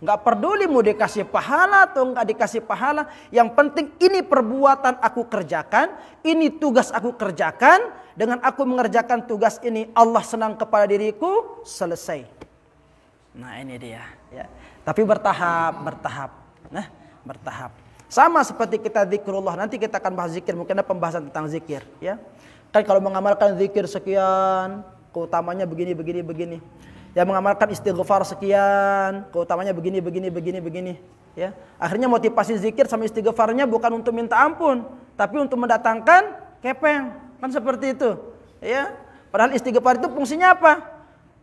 Speaker 1: Nggak peduli mau dikasih pahala atau nggak dikasih pahala. Yang penting ini perbuatan aku kerjakan, ini tugas aku kerjakan. Dengan aku mengerjakan tugas ini Allah senang kepada diriku, selesai. Nah ini dia. Ya. Tapi bertahap. Nah bertahap. Sama seperti kita zikrullah. Nanti kita akan bahas zikir. Mungkin ada pembahasan tentang zikir. Ya. Kan kalau mengamalkan zikir sekian, keutamanya begini. Yang mengamalkan istighfar sekian, keutamanya begini. Ya. Akhirnya motivasi zikir sama istighfarnya bukan untuk minta ampun, tapi untuk mendatangkan kepeng. Kan seperti itu. Ya. Padahal istighfar itu fungsinya apa?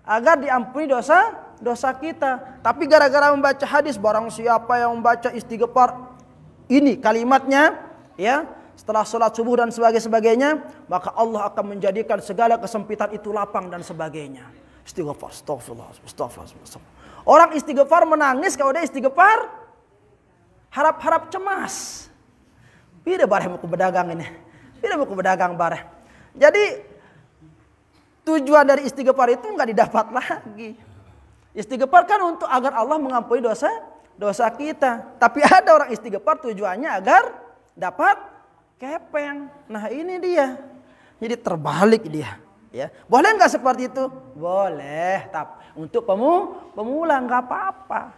Speaker 1: Agar diampuni dosa kita. Tapi gara-gara membaca hadis, barang siapa yang membaca istighfar ini kalimatnya, ya, setelah sholat subuh dan sebagainya, maka Allah akan menjadikan segala kesempitan itu lapang dan sebagainya. Istighfar, astagfirullah. Orang istighfar menangis kalau dia istighfar, harap-harap cemas. Bida bareh mau berdagang ini. Bida mau berdagang bareh. Jadi tujuan dari istighfar itu enggak didapat lagi. Istighfar kan untuk agar Allah mengampuni dosa kita. Tapi ada orang istighfar tujuannya agar dapat kepeng. Nah ini dia. Jadi terbalik dia. Ya, boleh nggak seperti itu? Boleh, tapi untuk pemula nggak apa-apa.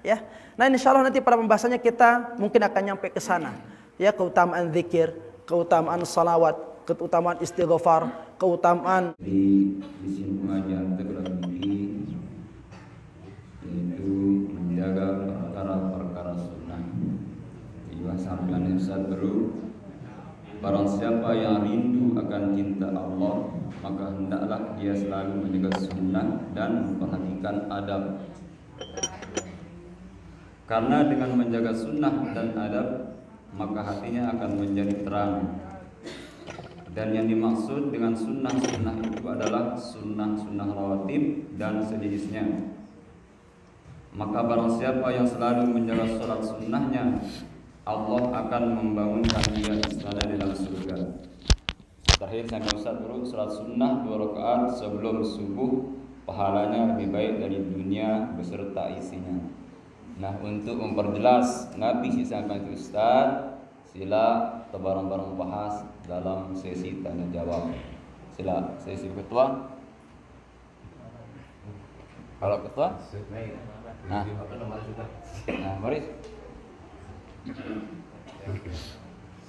Speaker 1: Ya, nah insya Allah nanti pada pembahasannya kita mungkin akan nyampe ke sana. Ya, keutamaan zikir, keutamaan salawat, keutamaan istighfar, keutamaan
Speaker 2: di sini pengajian teguran tinggi, yaitu menjaga perkara-perkara sunnah. Inilah sabda Nabi Sallallahu. Barang siapa yang rindu akan cinta Allah, maka hendaklah dia selalu menjaga sunnah dan memperhatikan adab. Karena dengan menjaga sunnah dan adab, maka hatinya akan menjadi terang. Dan yang dimaksud dengan sunnah-sunnah itu adalah sunnah-sunnah rawatib dan sejenisnya. Maka barang siapa yang selalu menjaga sholat sunnahnya, Allah akan membangunkan dia istana di dalam surga. Terakhir saya Ustaz dulu, sholat sunnah 2 rakaat sebelum subuh pahalanya lebih baik dari dunia beserta isinya. Nah, untuk memperjelas Nabi sisakan Ustaz, sila kita bareng-bareng bahas dalam sesi tanya jawab. Sila sesi ketua. Kalau ketua? Nah, mari.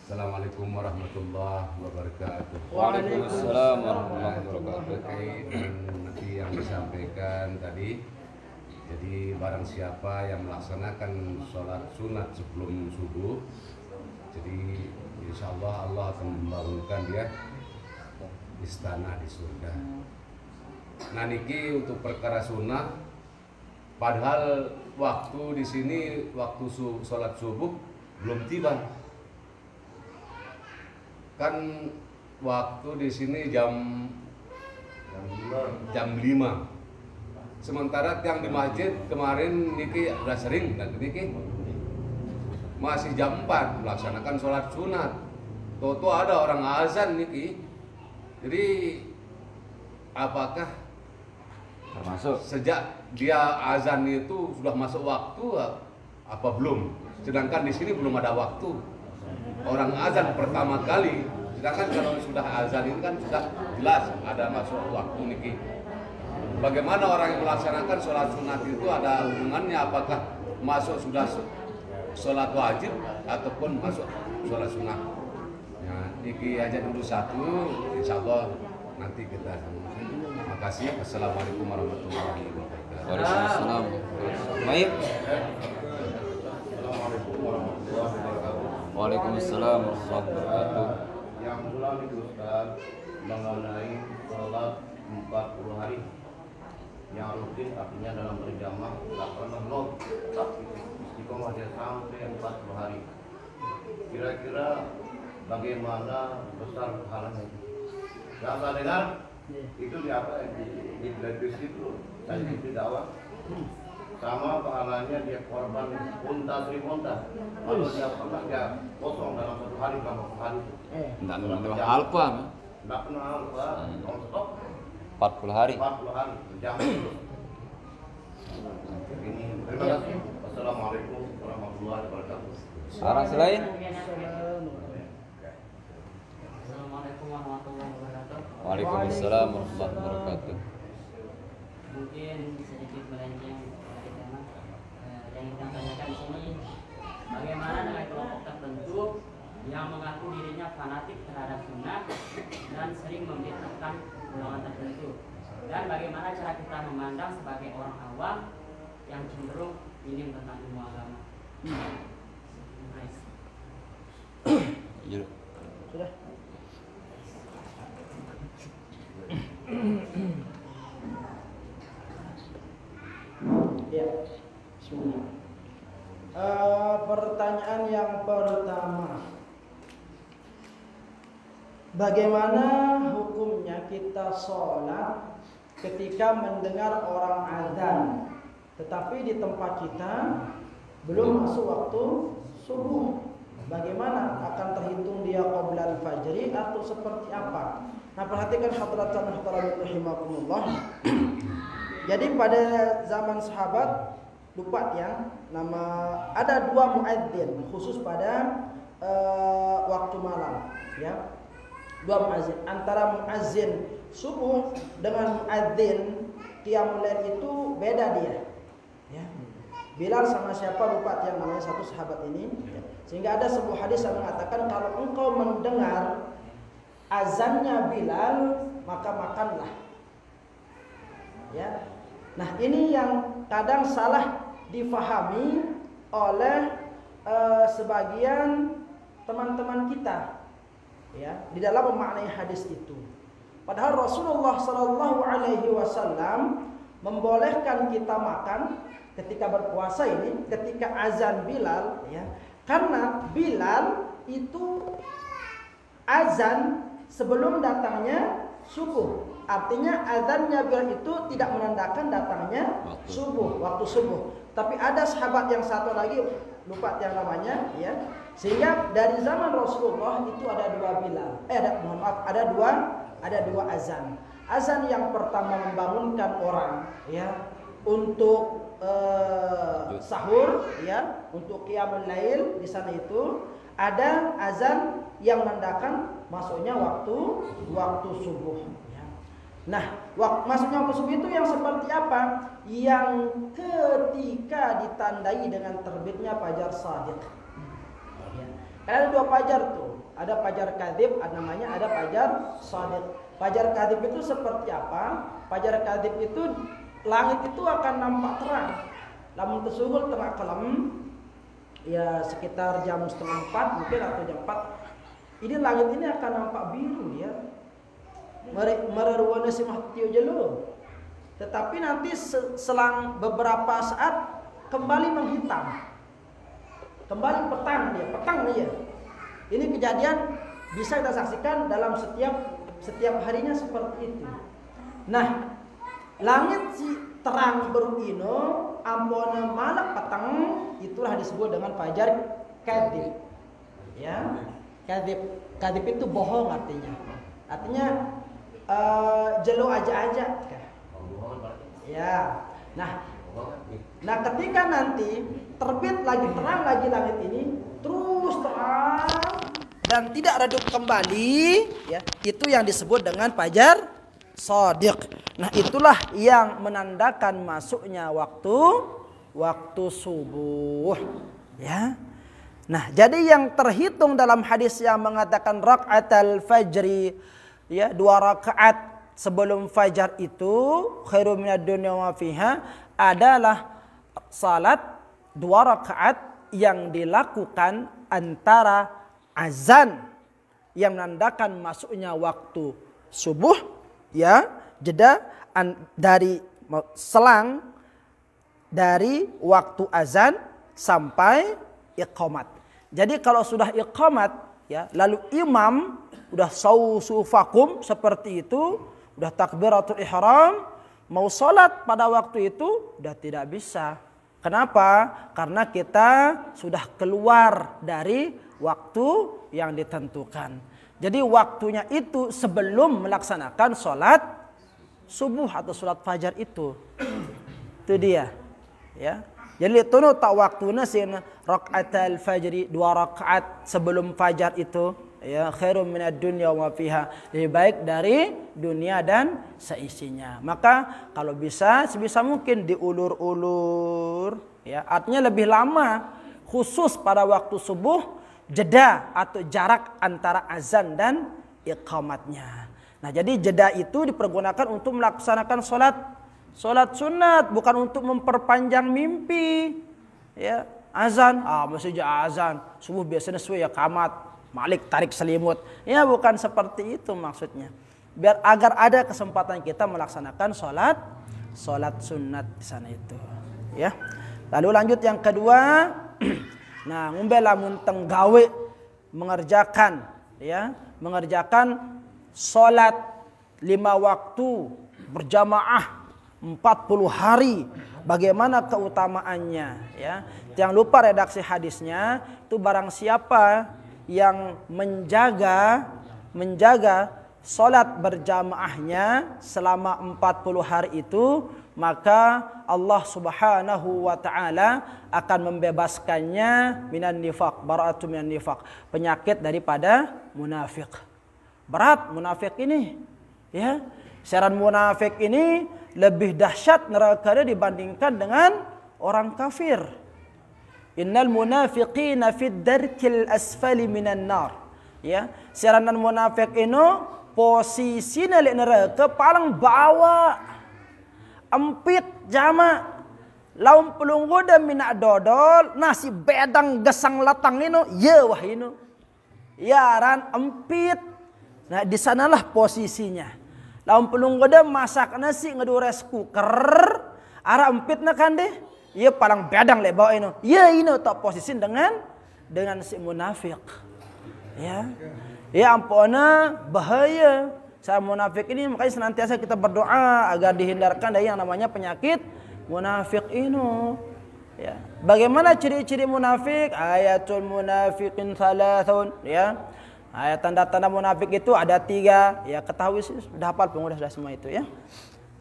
Speaker 3: Assalamualaikum warahmatullahi wabarakatuh.
Speaker 2: Waalaikumsalam warahmatullahi wabarakatuh.
Speaker 3: Terkait dengan nanti yang disampaikan tadi, jadi barang siapa yang melaksanakan sholat sunat sebelum subuh, jadi insya Allah Allah akan membangunkan dia istana di surga. Nah niki untuk perkara sunat, padahal waktu di sini waktu sholat subuh belum tiba. Kan waktu di sini jam 5. Sementara yang di masjid kemarin niki udah sering dan niki masih jam 4 melaksanakan sholat sunat. Toto ada orang azan niki. Jadi apakah
Speaker 2: Termasuk
Speaker 3: sejak dia azan itu sudah masuk waktu apa belum? Sedangkan di sini belum ada waktu. Orang azan pertama kali. Sedangkan kalau sudah azan ini kan sudah jelas ada masuk waktu niki. bagaimana orang yang melaksanakan sholat sunat itu ada hubungannya, apakah masuk sudah sholat wajib ataupun masuk sholat sunat. Ya, iki aja dulu satu, insya Allah nanti kita. Terima kasih. Assalamualaikum warahmatullahi wabarakatuh.
Speaker 2: Waalaikumsalam. Baik. Waalaikumsalam warahmatullahi wabarakatuh.
Speaker 4: Yang ulang itu Ustaz mengenai sholat 40 hari yang rutin, artinya dalam berjamaah tidak pernah nol, tapi istiqomah dia sampai 40 hari. Kira-kira bagaimana besar pahalanya itu? Yang saya dengar itu di apa, di televisi itu saya ikuti dakwah, sama pahalanya dia korban unta 1000 unta. Kalau dia pernah dia kosong dalam satu hari berapa hari itu?
Speaker 2: Tidak alfa.
Speaker 4: Tidak pernah alfa, non-stop
Speaker 2: 40 hari.
Speaker 4: 40 hari berjam terus. Ini terima kasih. Wassalamualaikum warahmatullahi wabarakatuh.
Speaker 2: Orang selain?
Speaker 5: Assalamualaikum warahmatullahi wabarakatuh.
Speaker 2: Waalaikumsalam warahmatullahi wabarakatuh.
Speaker 5: Mungkin sedikit melenceng dari tema yang kita tanyakan di sini, bagaimana dengan kelompok tertentu yang mengaku dirinya fanatik terhadap sunnah dan sering membid'ahkan golongan tertentu, dan bagaimana cara kita memandang sebagai orang awam yang cenderung minim tentang ilmu agama.
Speaker 1: Sudah. Ya, bismillah. Pertanyaan yang pertama, bagaimana hukumnya kita sholat ketika mendengar orang azan, tetapi di tempat kita belum masuk waktu subuh? Bagaimana, akan terhitung dia qoblal fajri atau seperti apa? Nah, perhatikan hadratan hadirin rahimakumullah. Jadi pada zaman sahabat, lupa ya, ada dua muadzin khusus pada waktu malam, ya. Dua muadzin, antara muadzin subuh dengan muadzin qiyamul lail itu beda dia, ya. Bilal sama siapa lupa yang namanya satu sahabat ini, ya. Sehingga ada sebuah hadis yang mengatakan kalau engkau mendengar azannya Bilal maka makanlah, ya. Nah, ini yang kadang salah difahami oleh sebagian teman-teman kita, ya, di dalam memaknai hadis itu. Padahal Rasulullah Shallallahu Alaihi Wasallam membolehkan kita makan ketika berpuasa ini, ketika azan Bilal, ya, karena Bilal itu azan sebelum datangnya subuh. Artinya azannya Bilal itu tidak menandakan datangnya waktu subuh. Tapi ada sahabat yang satu lagi, lupa yang namanya, ya. Sehingga dari zaman Rasulullah itu ada dua Bilal. Ada dua azan. Azan yang pertama membangunkan orang, ya, untuk sahur, ya, untuk qiyamul lail. Di sana itu ada azan yang menandakan masuknya waktu subuh. Nah, masuknya waktu subuh itu yang seperti apa? Yang ketika ditandai dengan terbitnya fajar shadiq. Ya. Ada dua fajar tuh, ada fajar kadzib, ada fajar shadiq. Fajar kadzib itu seperti apa? Fajar kadzib itu langit itu akan nampak terang. Namun tersugul tengah kelam, ya sekitar jam 3:30 mungkin atau jam 4. Ini langit ini akan nampak biru, ya. Mereruana si mahtio jelo. Tetapi nanti selang beberapa saat kembali menghitam. Kembali petang dia. Ini kejadian bisa kita saksikan dalam setiap harinya seperti itu. Nah, langit si terang berino, ambona malak petang, itulah disebut dengan fajar kadzib. Ya, kadzib itu bohong artinya. Artinya jelo aja. Ya. Nah, ketika nanti terbit lagi, terang lagi langit ini, terus terang dan tidak redup kembali, ya, itu yang disebut dengan fajar shadiq. Nah, itulah yang menandakan masuknya waktu subuh, ya. Nah, jadi yang terhitung dalam hadis yang mengatakan rakaatul fajri, ya, 2 rakaat sebelum fajar itu khairum minad dunya wa fiha, adalah salat 2 rakaat yang dilakukan antara azan yang menandakan masuknya waktu subuh, ya, jeda dari selang dari waktu azan sampai iqamat. Jadi kalau sudah iqamat, ya, lalu imam udah sausufakum seperti itu, udah takbiratul ihram, mau salat pada waktu itu udah tidak bisa. Kenapa? Karena kita sudah keluar dari waktu yang ditentukan. Jadi waktunya itu sebelum melaksanakan salat subuh atau salat fajar itu. Itu dia, ya. Jadi itu tak waktunya sih rakaatul fajri, 2 rakaat sebelum fajar itu, ya, khairum minad dunya wa fiha, lebih baik dari dunia dan seisinya. Maka kalau bisa sebisa mungkin diulur-ulur, ya, artinya lebih lama, khusus pada waktu subuh, jeda atau jarak antara azan dan iqamatnya. Nah, jadi jeda itu dipergunakan untuk melaksanakan salat sunat, bukan untuk memperpanjang mimpi, ya. Azan, masih azan subuh biasanya sesuai ya kamat malik tarik selimut, ya, bukan seperti itu maksudnya. Biar agar ada kesempatan kita melaksanakan salat sunat di sana itu, ya. Lalu lanjut yang kedua, nah, ngumbe lamun tenggawe mengerjakan, ya, mengerjakan salat 5 waktu berjamaah 40 hari, bagaimana keutamaannya, ya. Jangan lupa redaksi hadisnya itu, barang siapa yang menjaga salat berjamaahnya selama 40 hari itu, maka Allah Subhanahu wa taala akan membebaskannya minan nifaq, bara'atu minan nifaq, penyakit daripada munafik. Berat munafik ini, ya. Seran munafik ini lebih dahsyat nerakanya dibandingkan dengan orang kafir. Innal munafiqina fid darkil asfali minan nar. Ya, seranan munafik ini posisinya di neraka paling bawah. Empit jama. Laum pelunggoda minak dodol nasi bedang gesang latang ini, ya wah ini. Ya ran empit. Nah, di sanalah posisinya. Laum pelunggoda masak nasi ngedures cooker, arah empitna kan deh. Ia paling bedang le bawa ini. Ya ini tak posisi dengan si munafik. Ya. Ya ampuna bahaya. Saya munafik ini, makanya senantiasa kita berdoa agar dihindarkan dari yang namanya penyakit munafik ini. Ya. Bagaimana ciri-ciri munafik? Ayatul munafiqin thalathun, ya. Ayat tanda-tanda munafik itu ada 3, ya, ketahui sih, sudah hafal pengudah sudah semua itu, ya.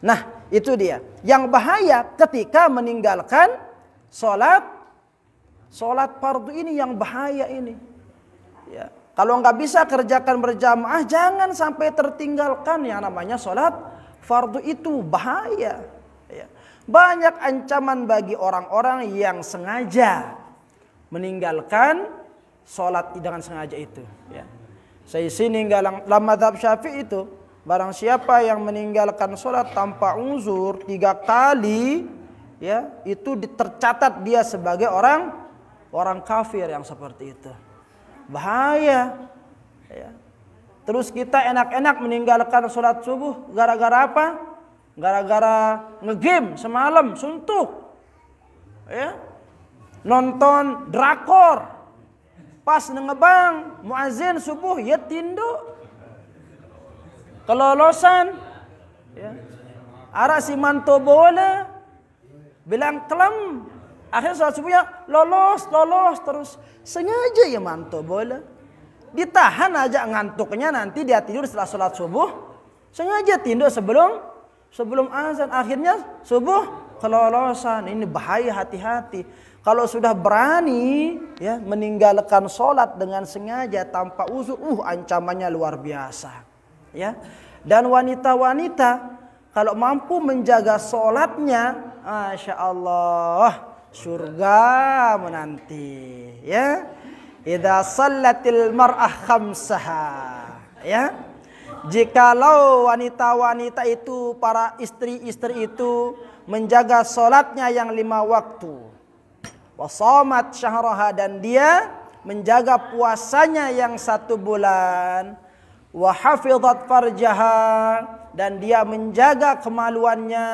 Speaker 1: Nah, itu dia. Yang bahaya ketika meninggalkan salat fardu ini, yang bahaya ini. Ya. Kalau nggak bisa kerjakan berjamaah, jangan sampai tertinggalkan yang namanya salat fardu itu, bahaya. Ya. Banyak ancaman bagi orang-orang yang sengaja meninggalkan salat dengan sengaja itu, ya. Saya sini dalam mazhab Syafi'i itu, barang siapa yang meninggalkan salat tanpa uzur 3 kali, ya, itu tercatat dia sebagai orang kafir yang seperti itu. Bahaya, ya. Terus kita enak-enak meninggalkan salat subuh gara-gara apa? Gara-gara ngegame semalam suntuk, ya. Nonton drakor. Pas ngebang muazin subuh ya tindo. Kelolosan, ya. Arah si manto bola bilang kelem. Akhirnya salat subuhnya lolos terus. Sengaja ya manto bola. Ditahan aja ngantuknya, nanti dia tidur setelah salat subuh. Sengaja tidur sebelum azan. Akhirnya subuh kelolosan. Ini bahaya, hati-hati. Kalau sudah berani, ya, meninggalkan sholat dengan sengaja tanpa uzur, ancamannya luar biasa, ya. Dan wanita-wanita kalau mampu menjaga sholatnya, Masya Allah, surga menanti. Ya, idza sallatil mar'ah khamsaha. Ya, jikalau wanita-wanita itu, para istri-istri itu menjaga sholatnya yang 5 waktu, wasomat syahraha, dan dia menjaga puasanya yang 1 bulan, wahafidhat farjaha, dan dia menjaga kemaluannya,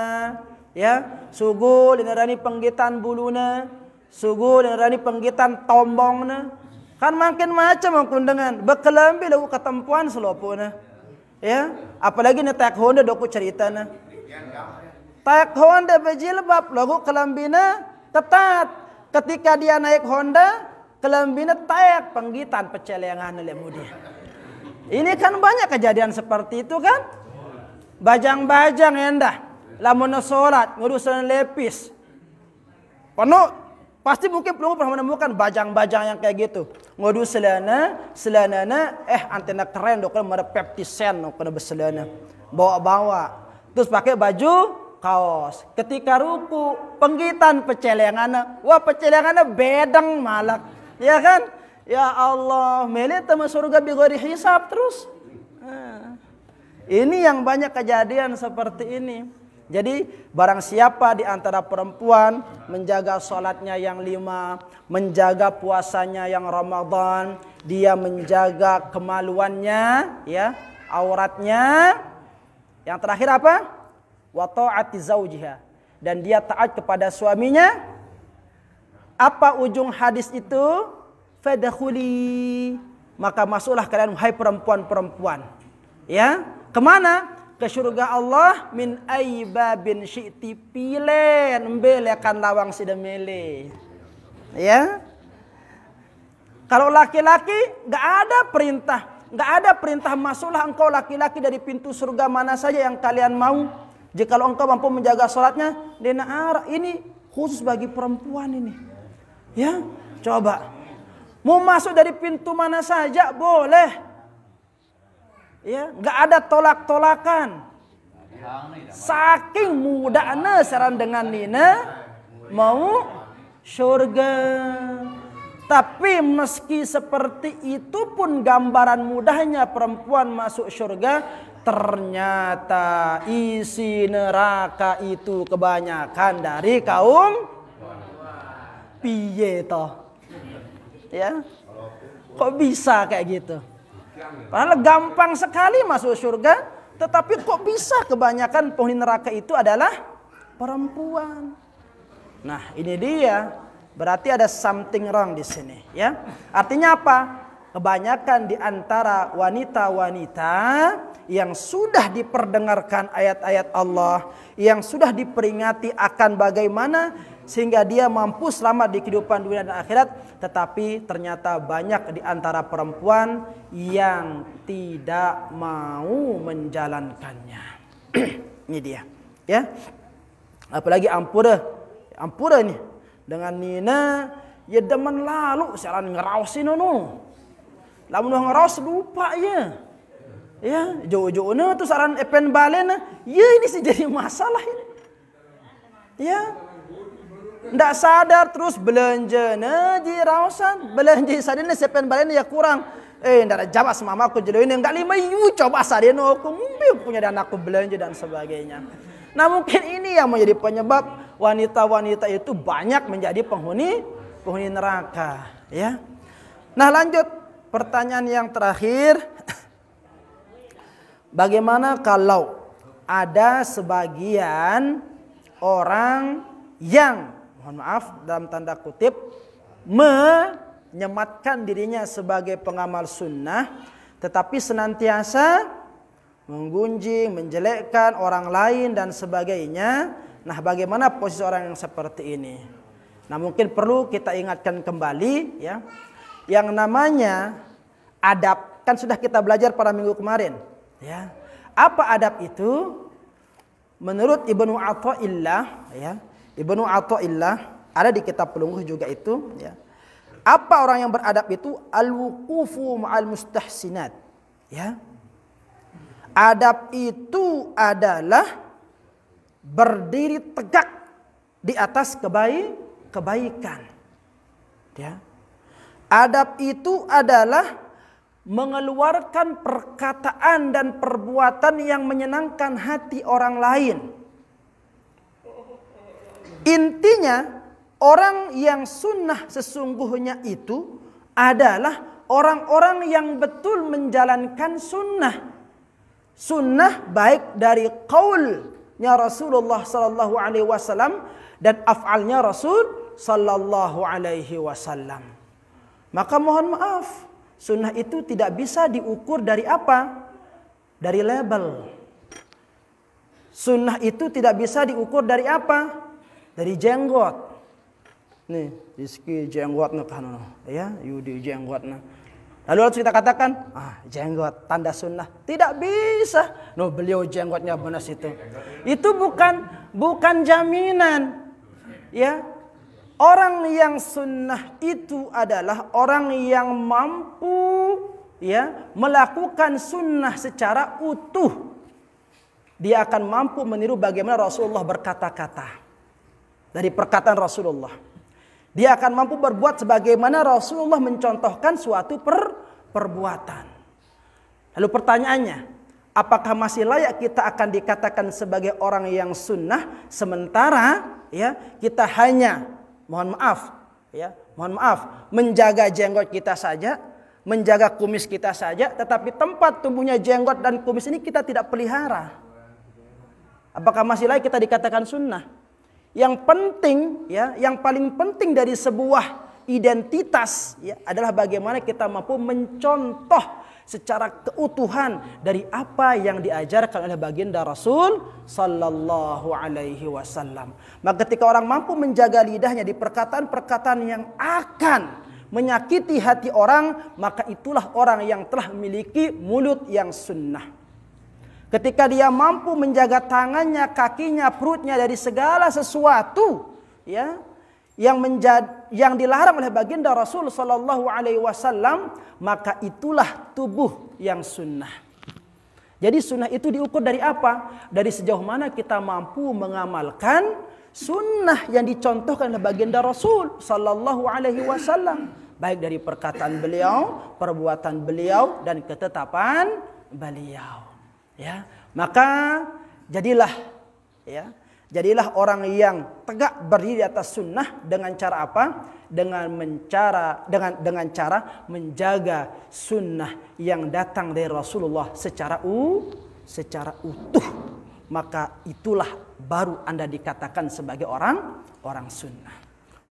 Speaker 1: ya, sugu dinerani penggitan buluna, sugu dinerani penggitan tombongna, kan makin macam kundengan bekelambi lagu ketempuan selopuna, ya, apalagi ni tak Honda doku ceritana, tak Honda berjilbab lagu kelambina ketat, ketika dia naik Honda kelambina tayak penggitan pecelengan oleh mudi. Ini kan banyak kejadian seperti itu kan. Bajang-bajang endah, lamun sholat ngurusan lepis penuh, pasti mungkin belum pernah menemukan bajang-bajang yang kayak gitu. Ngurus selanana, antena keren dok, ada peptisen dok, ada berselana, bawa-bawa, terus pakai baju kaos. Ketika ruku, penggitan pecelengan, wah pecelengan bedeng malak, ya kan? Ya Allah, melet sama surga bigori hisab terus. Ini yang banyak kejadian seperti ini. Jadi barang siapa di antara perempuan menjaga sholatnya yang 5, menjaga puasanya yang Ramadan, dia menjaga kemaluannya, ya, auratnya. Yang terakhir apa? Wa ta'ati zaujiha, dan dia taat kepada suaminya. Apa ujung hadis itu? Fadkhuli, maka masuklah kalian hai perempuan-perempuan. Ya. Kemana? Ke surga Allah. Min aibabin syi'ti, pilen membelekan lawang sidemele. Ya. Kalau laki-laki gak ada perintah, gak ada perintah masuklah engkau laki-laki dari pintu surga mana saja yang kalian mau. Jikalau engkau mampu menjaga sholatnya, ini khusus bagi perempuan ini. Ya, coba. Mau masuk dari pintu mana saja boleh. Ya, nggak ada tolak-tolakan. Saking mudahnya saran dengan Nina mau surga. Tapi meski seperti itu pun gambaran mudahnya perempuan masuk surga, ternyata isi neraka itu kebanyakan dari kaum piye toh. Ya, kok bisa kayak gitu? Padahal gampang sekali masuk surga, tetapi kok bisa kebanyakan penghuni neraka itu adalah perempuan. Nah, ini dia. Berarti ada something wrong di sini, ya. Artinya apa? Kebanyakan di antara wanita-wanita yang sudah diperdengarkan ayat-ayat Allah, yang sudah diperingati akan bagaimana sehingga dia mampu selamat di kehidupan dunia dan akhirat, tetapi ternyata banyak di antara perempuan yang tidak mau menjalankannya. Ini dia, ya. Apalagi ampura nih dengan Nina, ya demen lalu saran ngeraosin nu. Lamun ngeraos lupa ya. Ya, jauh-jauhnya tuh saran epen balena, ya ini sih jadi masalah ini. Ya. Ndak sadar terus belanja ji rausan, belanja sadina sepen balena ya kurang. Ndak ada jawab sama mamaku jadi ini enggak 5 yu coba sadina aku mungkin punya dan aku belanja dan sebagainya. Nah, mungkin ini yang menjadi penyebab wanita-wanita itu banyak menjadi penghuni neraka, ya. Nah, lanjut pertanyaan yang terakhir. Bagaimana kalau ada sebagian orang yang, mohon maaf dalam tanda kutip, menyematkan dirinya sebagai pengamal sunnah, tetapi senantiasa menggunjing, menjelekkan orang lain dan sebagainya. Nah, bagaimana posisi orang yang seperti ini? Nah, mungkin perlu kita ingatkan kembali, ya. Yang namanya adab kan sudah kita belajar pada minggu kemarin, ya. Apa adab itu? Menurut Ibnu Athaillah, ya. Ibnu Athaillah ada di kitab Pelungguh juga itu, ya. Apa orang yang beradab itu? Al-wuqufu ma'al mustahsinat, ya. Adab itu adalah berdiri tegak di atas kebaikan. Ya. Adab itu adalah mengeluarkan perkataan dan perbuatan yang menyenangkan hati orang lain. Intinya, orang yang sunnah sesungguhnya itu adalah orang-orang yang betul menjalankan sunnah. Sunnah baik dari qaulnya Rasulullah sallallahu alaihi wasallam dan af'alnya Rasul sallallahu alaihi wasallam. Maka mohon maaf, sunnah itu tidak bisa diukur dari apa? Dari label. Sunnah itu tidak bisa diukur dari apa? Dari jenggot. Nih, Rizki jenggotnya kan, ya, Yudi jenggotnya. Lalu harus kita katakan, jenggot tanda sunnah. Tidak bisa. No, beliau jenggotnya benar itu. Itu bukan jaminan. Ya. Orang yang sunnah itu adalah orang yang mampu ya melakukan sunnah secara utuh. Dia akan mampu meniru bagaimana Rasulullah berkata-kata. Dari perkataan Rasulullah. Dia akan mampu berbuat sebagaimana Rasulullah mencontohkan suatu perbuatan. Lalu pertanyaannya, apakah masih layak kita akan dikatakan sebagai orang yang sunnah sementara ya kita hanya mohon maaf menjaga jenggot kita saja, menjaga kumis kita saja, tetapi tempat tumbuhnya jenggot dan kumis ini kita tidak pelihara? Apakah masih layak kita dikatakan sunnah? Yang penting ya, yang paling penting dari sebuah identitas ya adalah bagaimana kita mampu mencontoh secara keutuhan dari apa yang diajarkan oleh baginda Rasul sallallahu alaihi wasallam. Maka ketika orang mampu menjaga lidahnya di perkataan-perkataan yang akan menyakiti hati orang, maka itulah orang yang telah memiliki mulut yang sunnah. Ketika dia mampu menjaga tangannya, kakinya, perutnya dari segala sesuatu ya yang dilarang oleh baginda Rasul sallallahu alaihi wasallam, maka itulah tubuh yang sunnah. Jadi sunnah itu diukur dari apa? Dari sejauh mana kita mampu mengamalkan sunnah yang dicontohkan oleh baginda Rasul sallallahu alaihi wasallam, baik dari perkataan beliau, perbuatan beliau dan ketetapan beliau. Ya, maka jadilah orang yang tegak berdiri di atas sunnah dengan cara apa? Dengan cara menjaga sunnah yang datang dari Rasulullah secara utuh. Maka itulah baru Anda dikatakan sebagai orang sunnah.